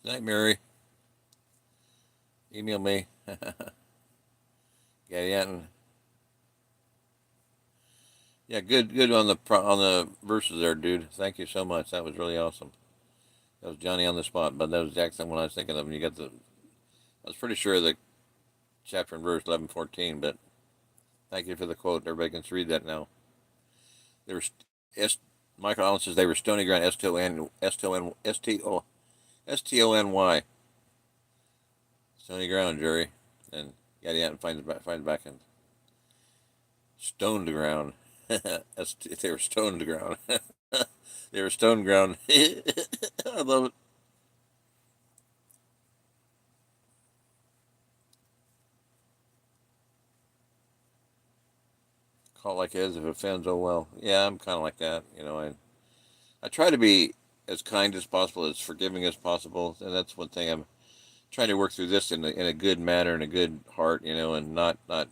Good night, Mary. Email me. Yeah, yeah, good on the verses there, dude. Thank you so much. That was really awesome. That was Johnny on the spot, but that was the exact same one I was thinking of. And you got I was pretty sure the chapter and verse 11:14, but Thank you for the quote. Everybody can read that now. They were S. Michael Allen says they were stony ground. S-T-O-N-Y. Stony ground, Jerry. And yada yada. Find back and stoned ground. They were stoned ground. They were stone ground. I love it. Call like it is. If it offends, oh well. Yeah, I'm kind of like that. I try to be as kind as possible, as forgiving as possible, and that's one thing I'm trying to work through this in a good manner, in a good heart, and not. I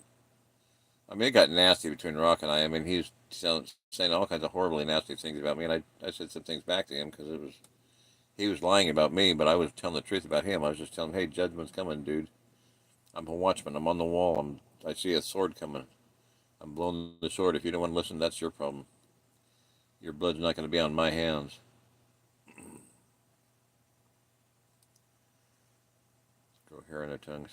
mean, it got nasty between Rock and I. I mean, he's saying all kinds of horribly nasty things about me, and I said some things back to him because he was lying about me, but I was telling the truth about him. I was just telling him, hey, judgment's coming, dude. I'm a watchman. I'm on the wall. I see a sword coming. I'm blowing the sword. If you don't want to listen, that's your problem. Your blood's not going to be on my hands. Grow hair on their tongues.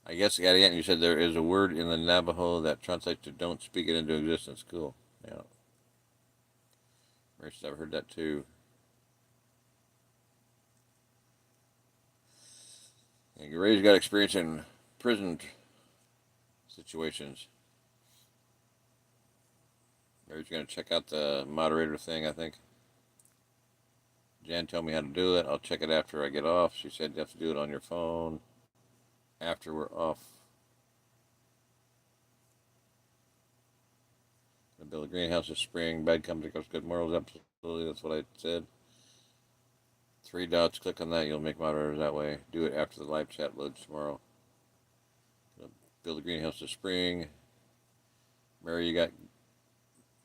I guess, again, you said there is a word in the Navajo that translates to "don't speak it into existence." Cool. Yeah. I've heard that too. And Ray's got experience in prison situations. Ray's going to check out the moderator thing, I think. Jan told me how to do it. I'll check it after I get off. She said you have to do it on your phone after we're off. Gonna build a greenhouse this spring. Bad company goes good morals. Absolutely, that's what I said. 3 dots. Click on that. You'll make moderators that way. Do it after the live chat loads tomorrow. Gonna build a greenhouse this spring. Mary, you got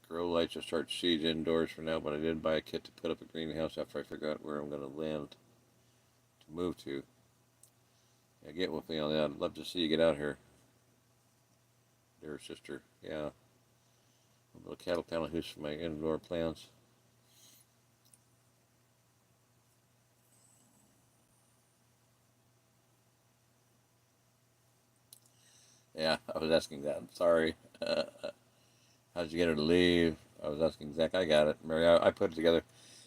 grow lights to start seeds indoors for now, but I did buy a kit to put up a greenhouse after I figure out where I'm going to land to move to. Yeah, get with me on that. I'd love to see you get out here, dear sister. Yeah. A little cattle panel house for my indoor plants. Yeah, I was asking that. I'm sorry. How'd you get her to leave? I was asking Zach. I got it, Mary. I put it together.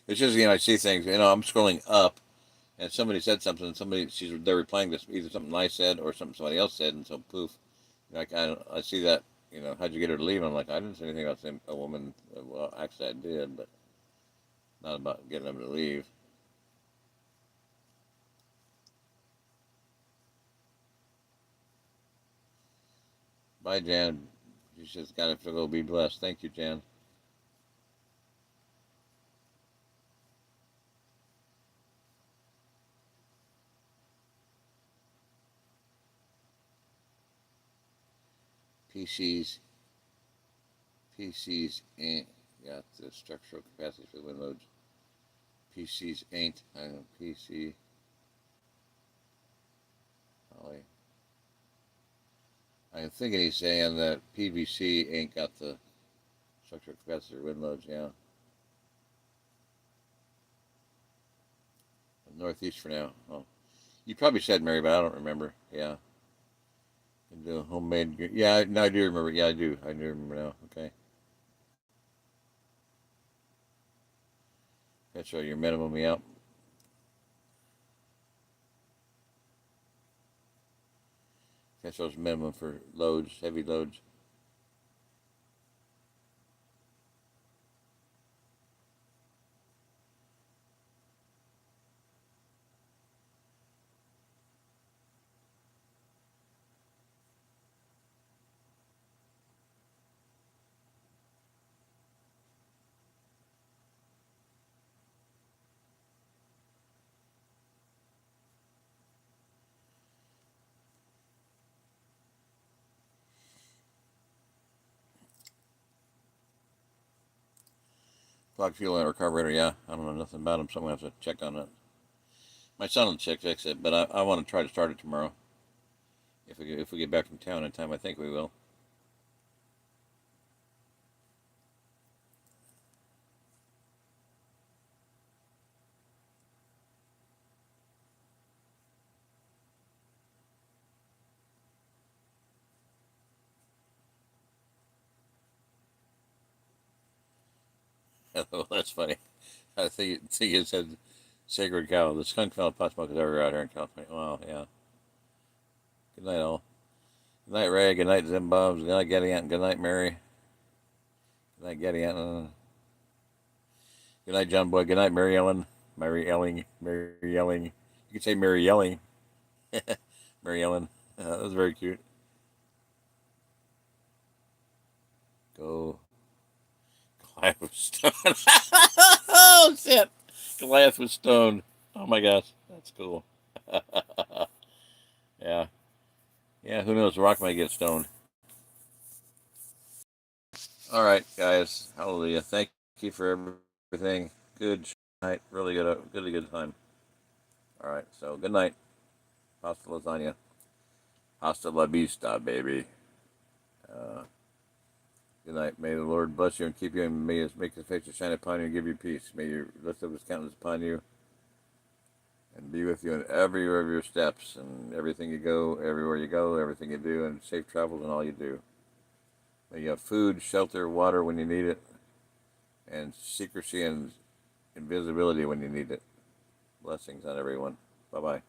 It's just I see things. I'm scrolling up, and somebody said something. And they're replaying this either something I said or something somebody else said, and so poof. I see that. How'd you get her to leave? I'm like, I didn't say anything about a woman. Well, actually, I did, but not about getting them to leave. Bye, Jan. She says, "Got to go. Be blessed." Thank you, Jan. PCs, PCs ain't got the structural capacity for the wind loads. PCs ain't. I know PC. Holly. I'm thinking he's saying that PVC ain't got the structural capacity for wind loads. Yeah. Northeast for now. Oh, you probably said Mary, but I don't remember. Yeah. And do homemade. Yeah, no, I do remember. Yeah, I do. I do remember now. Okay. That's right. Your minimum. Yeah. That's what's minimum for loads, heavy loads. Clock fuel and carburetor. Yeah, I don't know nothing about them, so I'm gonna have to check on it. My son will fix it, but I want to try to start it tomorrow. If we get back from town in time, I think we will. Oh, that's funny. I think it said sacred cow. The skunk smell of pot smoke is everywhere out here in California. Wow, yeah. Good night, all. Good night, Ray. Good night, Zimbabwe. Good night, Getty Ant. Good night, Mary. Good night, Getty Ant. Good night, John Boy. Good night, Mary Ellen. Mary Elling. Mary Yelling. You could say Mary Yelling. Mary Ellen. That was very cute. Go. Goliath was stoned. Oh, shit. Goliath was stoned. Oh, my gosh. That's cool. Yeah. Yeah, who knows? Rock might get stoned. All right, guys. Hallelujah. Thank you for everything. Good night. Really good time. All right. So, good night. Hasta lasagna. Hasta la vista, baby. Uh, Good night. May the Lord bless you and keep you, and may His make His face to shine upon you and give you peace. May you lift up His countenance upon you and be with you in every of your steps and everything you go, everywhere you go, everything you do, and safe travels in all you do. May you have food, shelter, water when you need it, and secrecy and invisibility when you need it. Blessings on everyone. Bye bye.